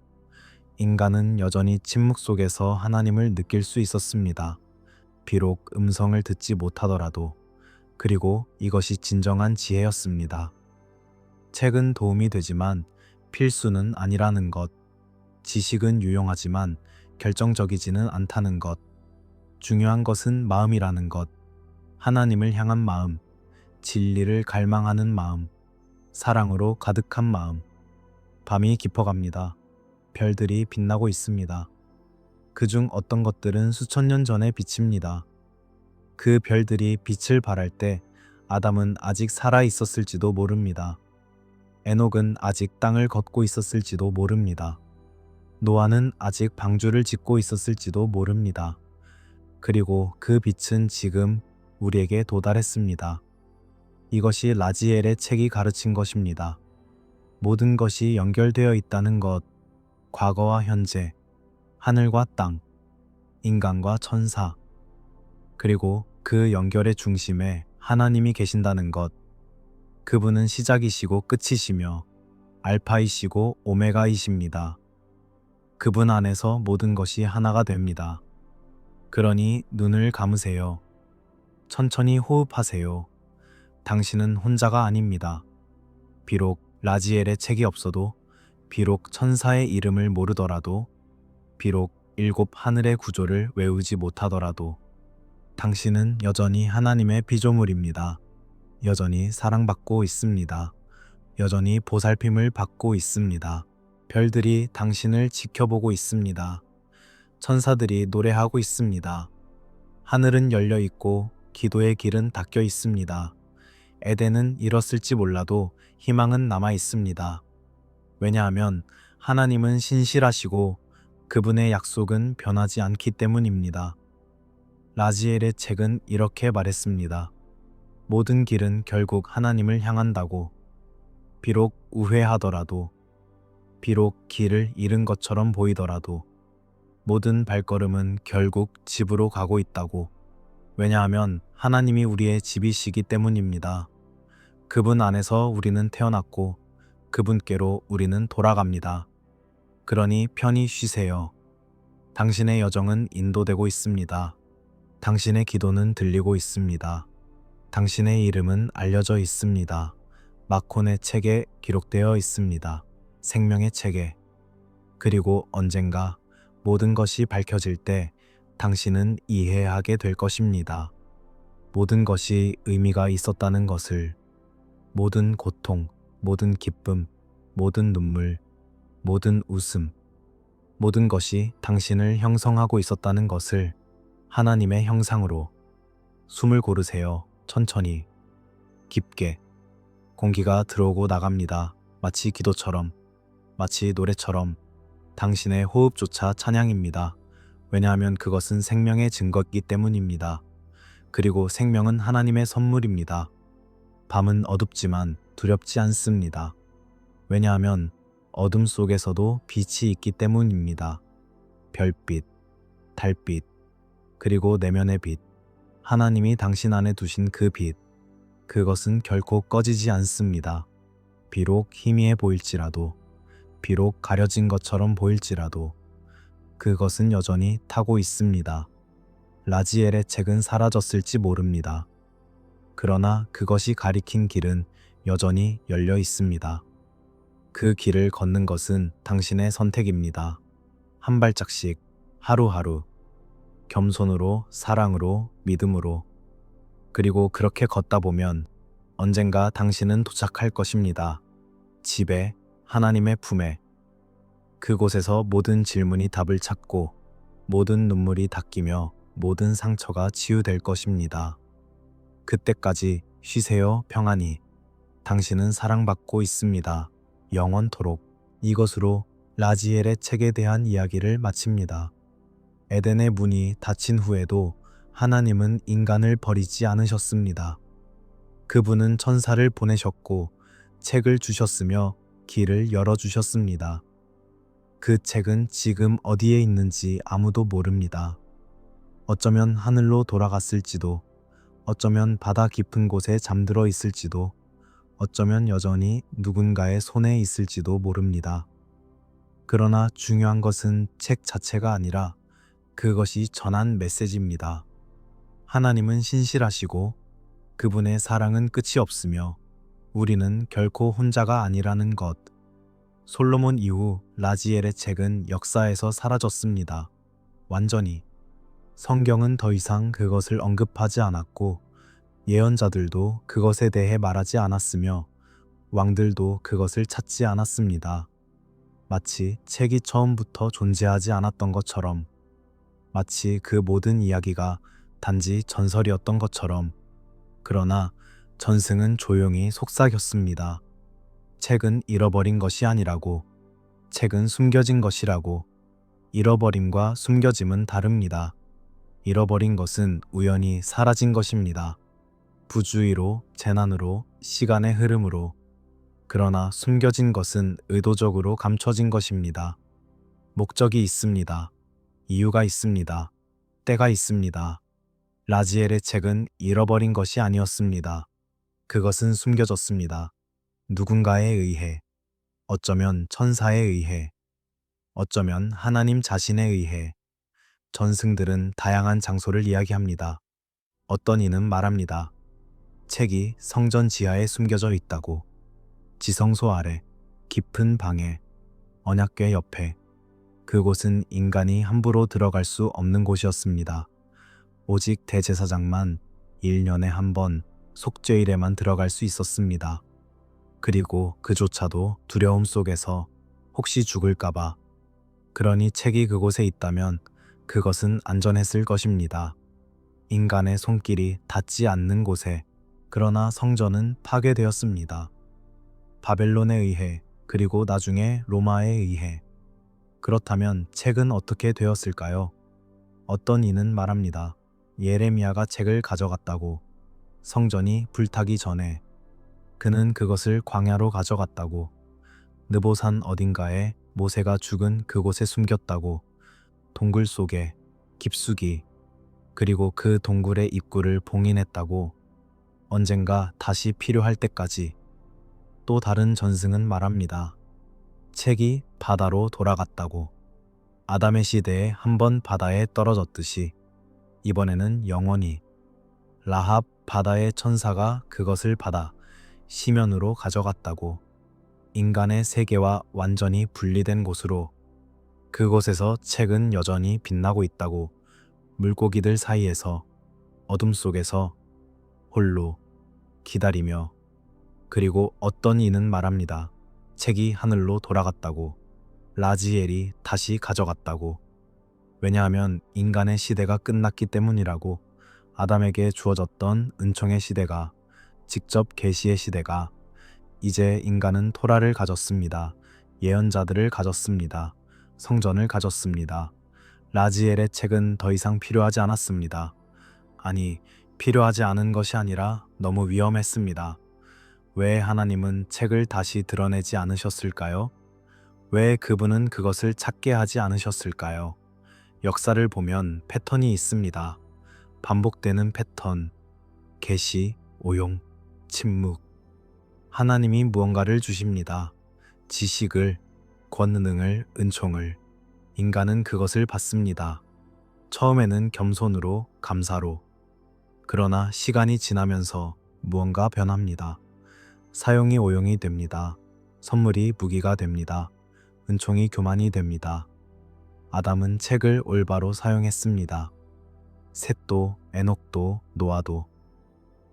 인간은 여전히 침묵 속에서 하나님을 느낄 수 있었습니다. 비록 음성을 듣지 못하더라도. 그리고 이것이 진정한 지혜였습니다. 책은 도움이 되지만 필수는 아니라는 것. 지식은 유용하지만 결정적이지는 않다는 것. 중요한 것은 마음이라는 것. 하나님을 향한 마음, 진리를 갈망하는 마음, 사랑으로 가득한 마음. 밤이 깊어갑니다. 별들이 빛나고 있습니다. 그중 어떤 것들은 수천 년 전에 비칩니다. 그 별들이 빛을 발할 때 아담은 아직 살아 있었을지도 모릅니다. 에녹은 아직 땅을 걷고 있었을지도 모릅니다. 노아는 아직 방주를 짓고 있었을지도 모릅니다. 그리고 그 빛은 지금 우리에게 도달했습니다. 이것이 라지엘의 책이 가르친 것입니다. 모든 것이 연결되어 있다는 것, 과거와 현재, 하늘과 땅, 인간과 천사, 그리고 그 연결의 중심에 하나님이 계신다는 것. 그분은 시작이시고 끝이시며 알파이시고 오메가이십니다. 그분 안에서 모든 것이 하나가 됩니다. 그러니 눈을 감으세요. 천천히 호흡하세요. 당신은 혼자가 아닙니다. 비록 라지엘의 책이 없어도, 비록 천사의 이름을 모르더라도, 비록 일곱 하늘의 구조를 외우지 못하더라도 당신은 여전히 하나님의 피조물입니다. 여전히 사랑받고 있습니다. 여전히 보살핌을 받고 있습니다. 별들이 당신을 지켜보고 있습니다. 천사들이 노래하고 있습니다. 하늘은 열려 있고 기도의 길은 닫혀 있습니다. 에덴은 잃었을지 몰라도 희망은 남아 있습니다. 왜냐하면 하나님은 신실하시고 그분의 약속은 변하지 않기 때문입니다. 라지엘의 책은 이렇게 말했습니다. 모든 길은 결국 하나님을 향한다고. 비록 우회하더라도, 비록 길을 잃은 것처럼 보이더라도 모든 발걸음은 결국 집으로 가고 있다고. 왜냐하면 하나님이 우리의 집이시기 때문입니다. 그분 안에서 우리는 태어났고 그분께로 우리는 돌아갑니다. 그러니 편히 쉬세요. 당신의 여정은 인도되고 있습니다. 당신의 기도는 들리고 있습니다. 당신의 이름은 알려져 있습니다. 마콘의 책에 기록되어 있습니다. 생명의 책에. 그리고 언젠가 모든 것이 밝혀질 때 당신은 이해하게 될 것입니다. 모든 것이 의미가 있었다는 것을. 모든 고통, 모든 기쁨, 모든 눈물, 모든 웃음, 모든 것이 당신을 형성하고 있었다는 것을. 하나님의 형상으로. 숨을 고르세요. 천천히, 깊게. 공기가 들어오고 나갑니다. 마치 기도처럼, 마치 노래처럼. 당신의 호흡조차 찬양입니다. 왜냐하면 그것은 생명의 증거이기 때문입니다. 그리고 생명은 하나님의 선물입니다. 밤은 어둡지만 두렵지 않습니다. 왜냐하면 어둠 속에서도 빛이 있기 때문입니다. 별빛, 달빛, 그리고 내면의 빛, 하나님이 당신 안에 두신 그 빛, 그것은 결코 꺼지지 않습니다. 비록 희미해 보일지라도, 비록 가려진 것처럼 보일지라도, 그것은 여전히 타고 있습니다. 라지엘의 책은 사라졌을지 모릅니다. 그러나 그것이 가리킨 길은 여전히 열려 있습니다. 그 길을 걷는 것은 당신의 선택입니다. 한 발짝씩, 하루하루, 겸손으로, 사랑으로, 믿음으로. 그리고 그렇게 걷다 보면 언젠가 당신은 도착할 것입니다. 집에, 하나님의 품에. 그곳에서 모든 질문이 답을 찾고 모든 눈물이 닦이며 모든 상처가 치유될 것입니다. 그때까지 쉬세요, 평안히. 당신은 사랑받고 있습니다. 영원토록. 이것으로 라지엘의 책에 대한 이야기를 마칩니다. 에덴의 문이 닫힌 후에도 하나님은 인간을 버리지 않으셨습니다. 그분은 천사를 보내셨고 책을 주셨으며 길을 열어주셨습니다. 그 책은 지금 어디에 있는지 아무도 모릅니다. 어쩌면 하늘로 돌아갔을지도, 어쩌면 바다 깊은 곳에 잠들어 있을지도, 어쩌면 여전히 누군가의 손에 있을지도 모릅니다. 그러나 중요한 것은 책 자체가 아니라 그것이 전한 메시지입니다. 하나님은 신실하시고 그분의 사랑은 끝이 없으며 우리는 결코 혼자가 아니라는 것. 솔로몬 이후 라지엘의 책은 역사에서 사라졌습니다. 완전히. 성경은 더 이상 그것을 언급하지 않았고 예언자들도 그것에 대해 말하지 않았으며 왕들도 그것을 찾지 않았습니다. 마치 책이 처음부터 존재하지 않았던 것처럼, 마치 그 모든 이야기가 단지 전설이었던 것처럼. 그러나 전승은 조용히 속삭였습니다. 책은 잃어버린 것이 아니라고, 책은 숨겨진 것이라고. 잃어버림과 숨겨짐은 다릅니다. 잃어버린 것은 우연히 사라진 것입니다. 부주의로, 재난으로, 시간의 흐름으로. 그러나 숨겨진 것은 의도적으로 감춰진 것입니다. 목적이 있습니다. 이유가 있습니다. 때가 있습니다. 라지엘의 책은 잃어버린 것이 아니었습니다. 그것은 숨겨졌습니다. 누군가에 의해, 어쩌면 천사에 의해, 어쩌면 하나님 자신에 의해. 전승들은 다양한 장소를 이야기합니다. 어떤 이는 말합니다. 책이 성전 지하에 숨겨져 있다고. 지성소 아래, 깊은 방에, 언약궤 옆에. 그곳은 인간이 함부로 들어갈 수 없는 곳이었습니다. 오직 대제사장만 1년에 한 번 속죄일에만 들어갈 수 있었습니다. 그리고 그조차도 두려움 속에서 혹시 죽을까봐. 그러니 책이 그곳에 있다면 그것은 안전했을 것입니다. 인간의 손길이 닿지 않는 곳에. 그러나 성전은 파괴되었습니다. 바벨론에 의해, 그리고 나중에 로마에 의해. 그렇다면 책은 어떻게 되었을까요? 어떤 이는 말합니다. 예레미야가 책을 가져갔다고. 성전이 불타기 전에. 그는 그것을 광야로 가져갔다고. 느보산 어딘가에 모세가 죽은 그곳에 숨겼다고. 동굴 속에, 깊숙이. 그리고 그 동굴의 입구를 봉인했다고. 언젠가 다시 필요할 때까지. 또 다른 전승은 말합니다. 책이 바다로 돌아갔다고. 아담의 시대에 한번 바다에 떨어졌듯이 이번에는 영원히. 라합 바다의 천사가 그것을 받아 시면으로 가져갔다고. 인간의 세계와 완전히 분리된 곳으로. 그곳에서 책은 여전히 빛나고 있다고. 물고기들 사이에서, 어둠 속에서, 홀로, 기다리며. 그리고 어떤 이는 말합니다. 책이 하늘로 돌아갔다고. 라지엘이 다시 가져갔다고. 왜냐하면 인간의 시대가 끝났기 때문이라고. 아담에게 주어졌던 은총의 시대가, 직접 계시의 시대가. 이제 인간은 토라를 가졌습니다. 예언자들을 가졌습니다. 성전을 가졌습니다. 라지엘의 책은 더 이상 필요하지 않았습니다. 아니, 필요하지 않은 것이 아니라 너무 위험했습니다. 왜 하나님은 책을 다시 드러내지 않으셨을까요? 왜 그분은 그것을 찾게 하지 않으셨을까요? 역사를 보면 패턴이 있습니다. 반복되는 패턴, 계시, 오용, 침묵. 하나님이 무언가를 주십니다. 지식을, 권능을, 은총을. 인간은 그것을 받습니다. 처음에는 겸손으로, 감사로. 그러나 시간이 지나면서 무언가 변합니다. 사용이 오용이 됩니다. 선물이 무기가 됩니다. 은총이 교만이 됩니다. 아담은 책을 올바로 사용했습니다. 셋도, 에녹도, 노아도.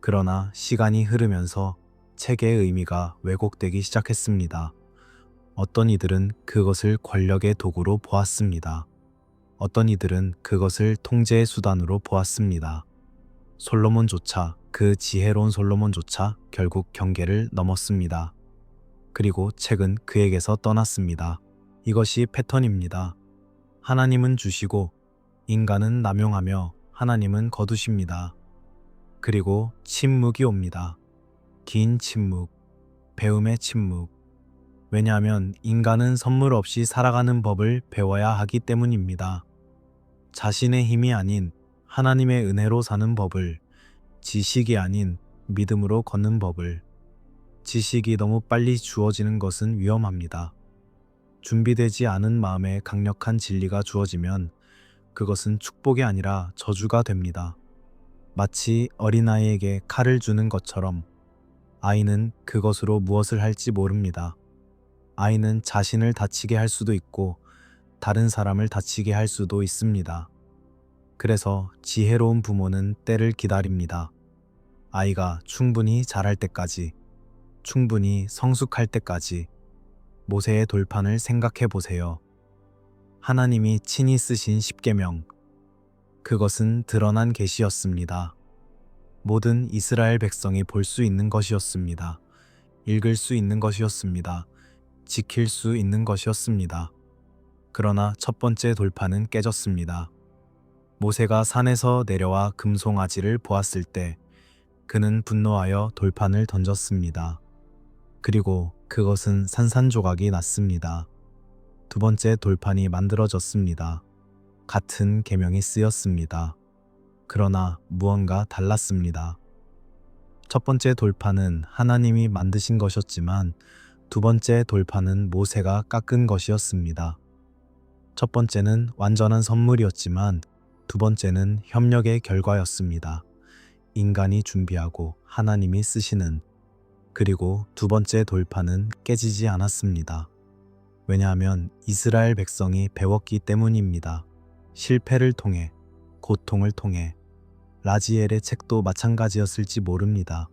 그러나 시간이 흐르면서 책의 의미가 왜곡되기 시작했습니다. 어떤 이들은 그것을 권력의 도구로 보았습니다. 어떤 이들은 그것을 통제의 수단으로 보았습니다. 솔로몬조차, 그 지혜로운 솔로몬조차 결국 경계를 넘었습니다. 그리고 책은 그에게서 떠났습니다. 이것이 패턴입니다. 하나님은 주시고 인간은 남용하며 하나님은 거두십니다. 그리고 침묵이 옵니다. 긴 침묵, 배움의 침묵. 왜냐하면 인간은 선물 없이 살아가는 법을 배워야 하기 때문입니다. 자신의 힘이 아닌 하나님의 은혜로 사는 법을, 지식이 아닌 믿음으로 걷는 법을. 지식이 너무 빨리 주어지는 것은 위험합니다. 준비되지 않은 마음에 강력한 진리가 주어지면 그것은 축복이 아니라 저주가 됩니다. 마치 어린아이에게 칼을 주는 것처럼 아이는 그것으로 무엇을 할지 모릅니다. 아이는 자신을 다치게 할 수도 있고 다른 사람을 다치게 할 수도 있습니다. 그래서 지혜로운 부모는 때를 기다립니다. 아이가 충분히 자랄 때까지, 충분히 성숙할 때까지. 모세의 돌판을 생각해 보세요. 하나님이 친히 쓰신 십계명. 그것은 드러난 계시였습니다. 모든 이스라엘 백성이 볼 수 있는 것이었습니다. 읽을 수 있는 것이었습니다. 지킬 수 있는 것이었습니다. 그러나 첫 번째 돌판은 깨졌습니다. 모세가 산에서 내려와 금송아지를 보았을 때 그는 분노하여 돌판을 던졌습니다. 그리고 그것은 산산조각이 났습니다. 두 번째 돌판이 만들어졌습니다. 같은 계명이 쓰였습니다. 그러나 무언가 달랐습니다. 첫 번째 돌판은 하나님이 만드신 것이었지만 두 번째 돌판은 모세가 깎은 것이었습니다. 첫 번째는 완전한 선물이었지만 두 번째는 협력의 결과였습니다. 인간이 준비하고 하나님이 쓰시는. 그리고 두 번째 돌판은 깨지지 않았습니다. 왜냐하면 이스라엘 백성이 배웠기 때문입니다. 실패를 통해, 고통을 통해. 라지엘의 책도 마찬가지였을지 모릅니다.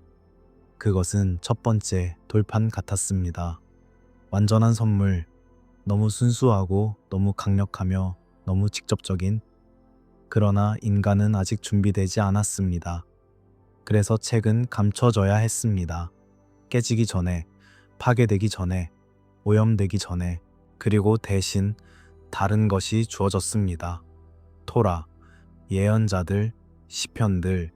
그것은 첫 번째 돌판 같았습니다. 완전한 선물, 너무 순수하고 너무 강력하며 너무 직접적인. 그러나 인간은 아직 준비되지 않았습니다. 그래서 책은 감춰져야 했습니다. 깨지기 전에, 파괴되기 전에, 오염되기 전에. 그리고 대신 다른 것이 주어졌습니다. 토라, 예언자들, 시편들.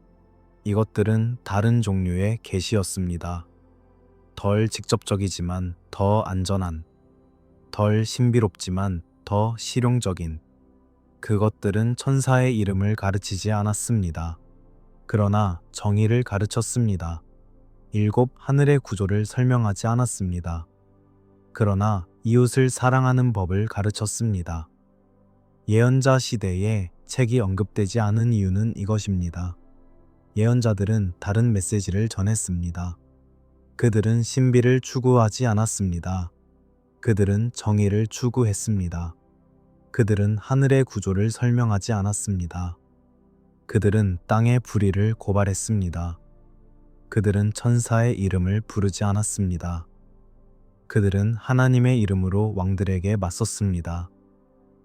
이것들은 다른 종류의 계시였습니다. 덜 직접적이지만 더 안전한, 덜 신비롭지만 더 실용적인. 그것들은 천사의 이름을 가르치지 않았습니다. 그러나 정의를 가르쳤습니다. 일곱 하늘의 구조를 설명하지 않았습니다. 그러나 이웃을 사랑하는 법을 가르쳤습니다. 예언자 시대에 책이 언급되지 않은 이유는 이것입니다. 예언자들은 다른 메시지를 전했습니다. 그들은 신비를 추구하지 않았습니다. 그들은 정의를 추구했습니다. 그들은 하늘의 구조를 설명하지 않았습니다. 그들은 땅의 불의를 고발했습니다. 그들은 천사의 이름을 부르지 않았습니다. 그들은 하나님의 이름으로 왕들에게 맞섰습니다.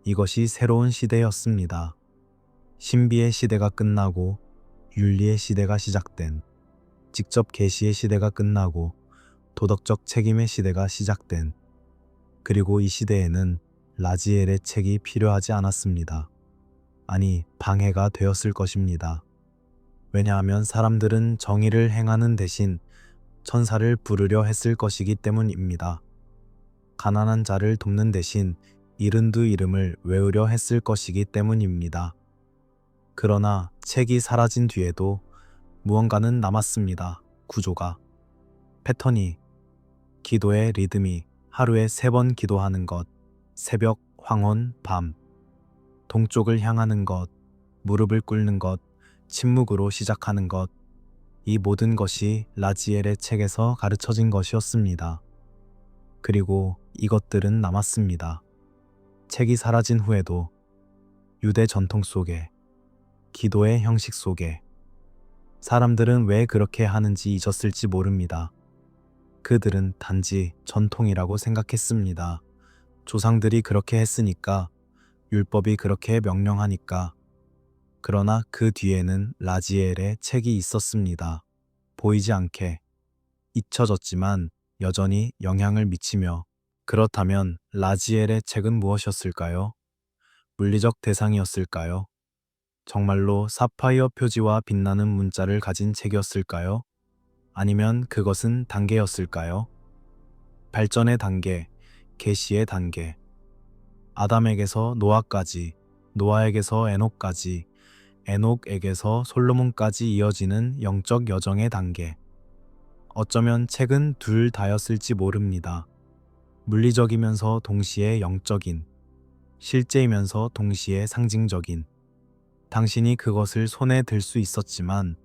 이것이 새로운 시대였습니다. 신비의 시대가 끝나고 윤리의 시대가 시작된, 직접 계시의 시대가 끝나고 도덕적 책임의 시대가 시작된. 그리고 이 시대에는 라지엘의 책이 필요하지 않았습니다. 아니, 방해가 되었을 것입니다. 왜냐하면 사람들은 정의를 행하는 대신 천사를 부르려 했을 것이기 때문입니다. 가난한 자를 돕는 대신 이른두 이름을 외우려 했을 것이기 때문입니다. 그러나 책이 사라진 뒤에도 무언가는 남았습니다. 구조가. 패턴이. 기도의 리듬이. 하루에 3번 기도하는 것. 새벽, 황혼, 밤. 동쪽을 향하는 것. 무릎을 꿇는 것. 침묵으로 시작하는 것. 이 모든 것이 라지엘의 책에서 가르쳐진 것이었습니다. 그리고 이것들은 남았습니다. 책이 사라진 후에도 유대 전통 속에, 기도의 형식 속에 사람들은 왜 그렇게 하는지 잊었을지 모릅니다. 그들은 단지 전통이라고 생각했습니다. 조상들이 그렇게 했으니까, 율법이 그렇게 명령하니까. 그러나 그 뒤에는 라지엘의 책이 있었습니다. 보이지 않게, 잊혀졌지만 여전히 영향을 미치며. 그렇다면 라지엘의 책은 무엇이었을까요? 물리적 대상이었을까요? 정말로 사파이어 표지와 빛나는 문자를 가진 책이었을까요? 아니면 그것은 단계였을까요? 발전의 단계, 계시의 단계. 아담에게서 노아까지, 노아에게서 에녹까지, 에녹에게서 솔로몬까지 이어지는 영적 여정의 단계. 어쩌면 책은 둘 다였을지 모릅니다. 물리적이면서 동시에 영적인, 실제이면서 동시에 상징적인. 당신이 그것을 손에 들 수 있었지만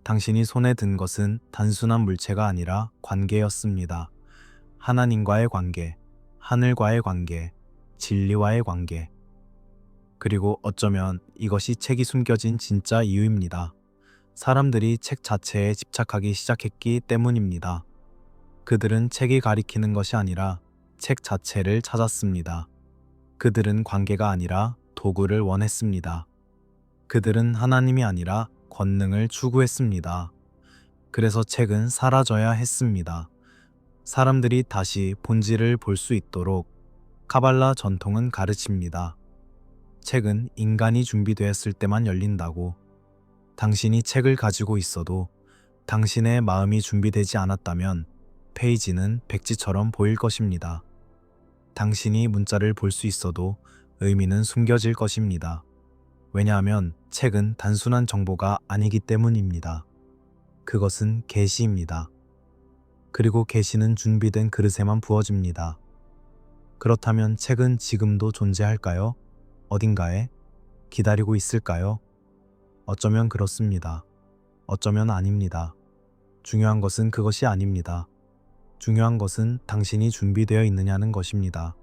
당신이 손에 든 것은 단순한 물체가 아니라 관계였습니다. 하나님과의 관계, 하늘과의 관계, 진리와의 관계. 그리고 어쩌면 이것이 책이 숨겨진 진짜 이유입니다. 사람들이 책 자체에 집착하기 시작했기 때문입니다. 그들은 책이 가리키는 것이 아니라 책 자체를 찾았습니다. 그들은 관계가 아니라 도구를 원했습니다. 그들은 하나님이 아니라 권능을 추구했습니다. 그래서 책은 사라져야 했습니다. 사람들이 다시 본질을 볼 수 있도록. 카발라 전통은 가르칩니다. 책은 인간이 준비되었을 때만 열린다고. 당신이 책을 가지고 있어도 당신의 마음이 준비되지 않았다면 페이지는 백지처럼 보일 것입니다. 당신이 문자를 볼 수 있어도 의미는 숨겨질 것입니다. 왜냐하면 책은 단순한 정보가 아니기 때문입니다. 그것은 계시입니다. 그리고 계시는 준비된 그릇에만 부어집니다. 그렇다면 책은 지금도 존재할까요? 어딘가에 기다리고 있을까요? 어쩌면 그렇습니다. 어쩌면 아닙니다. 중요한 것은 그것이 아닙니다. 중요한 것은 당신이 준비되어 있느냐는 것입니다.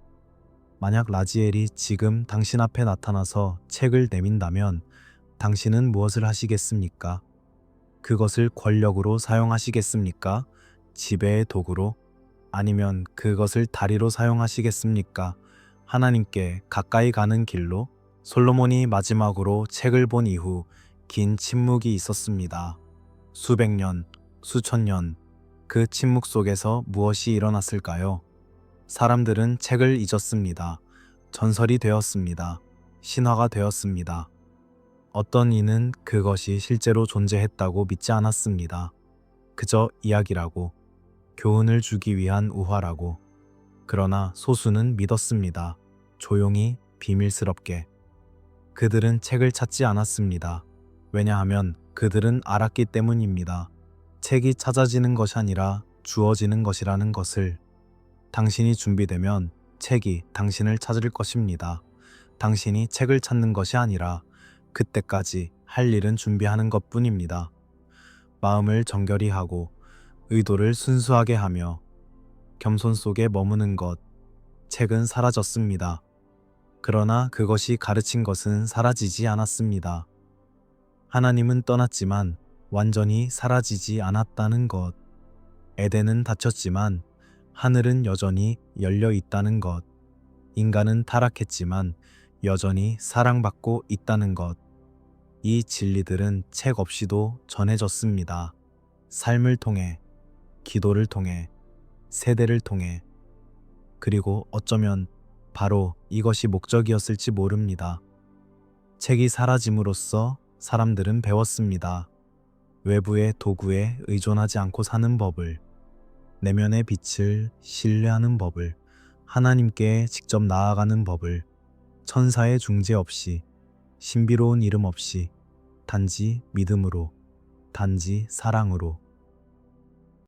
만약 라지엘이 지금 당신 앞에 나타나서 책을 내민다면 당신은 무엇을 하시겠습니까? 그것을 권력으로 사용하시겠습니까? 지배의 도구로? 아니면 그것을 다리로 사용하시겠습니까? 하나님께 가까이 가는 길로? 솔로몬이 마지막으로 책을 본 이후 긴 침묵이 있었습니다. 수백 년, 수천 년, 그 침묵 속에서 무엇이 일어났을까요? 사람들은 책을 잊었습니다. 전설이 되었습니다. 신화가 되었습니다. 어떤 이는 그것이 실제로 존재했다고 믿지 않았습니다. 그저 이야기라고, 교훈을 주기 위한 우화라고. 그러나 소수는 믿었습니다. 조용히, 비밀스럽게. 그들은 책을 찾지 않았습니다. 왜냐하면 그들은 알았기 때문입니다. 책이 찾아지는 것이 아니라 주어지는 것이라는 것을. 당신이 준비되면 책이 당신을 찾을 것입니다. 당신이 책을 찾는 것이 아니라 그때까지 할 일은 준비하는 것뿐입니다. 마음을 정결히 하고 의도를 순수하게 하며 겸손 속에 머무는 것. 책은 사라졌습니다. 그러나 그것이 가르친 것은 사라지지 않았습니다. 하나님은 떠났지만 완전히 사라지지 않았다는 것. 에덴은 닫혔지만 하늘은 여전히 열려 있다는 것. 인간은 타락했지만 여전히 사랑받고 있다는 것. 이 진리들은 책 없이도 전해졌습니다. 삶을 통해, 기도를 통해, 세대를 통해. 그리고 어쩌면 바로 이것이 목적이었을지 모릅니다. 책이 사라짐으로써 사람들은 배웠습니다. 외부의 도구에 의존하지 않고 사는 법을, 내면의 빛을 신뢰하는 법을, 하나님께 직접 나아가는 법을, 천사의 중재 없이, 신비로운 이름 없이, 단지 믿음으로, 단지 사랑으로,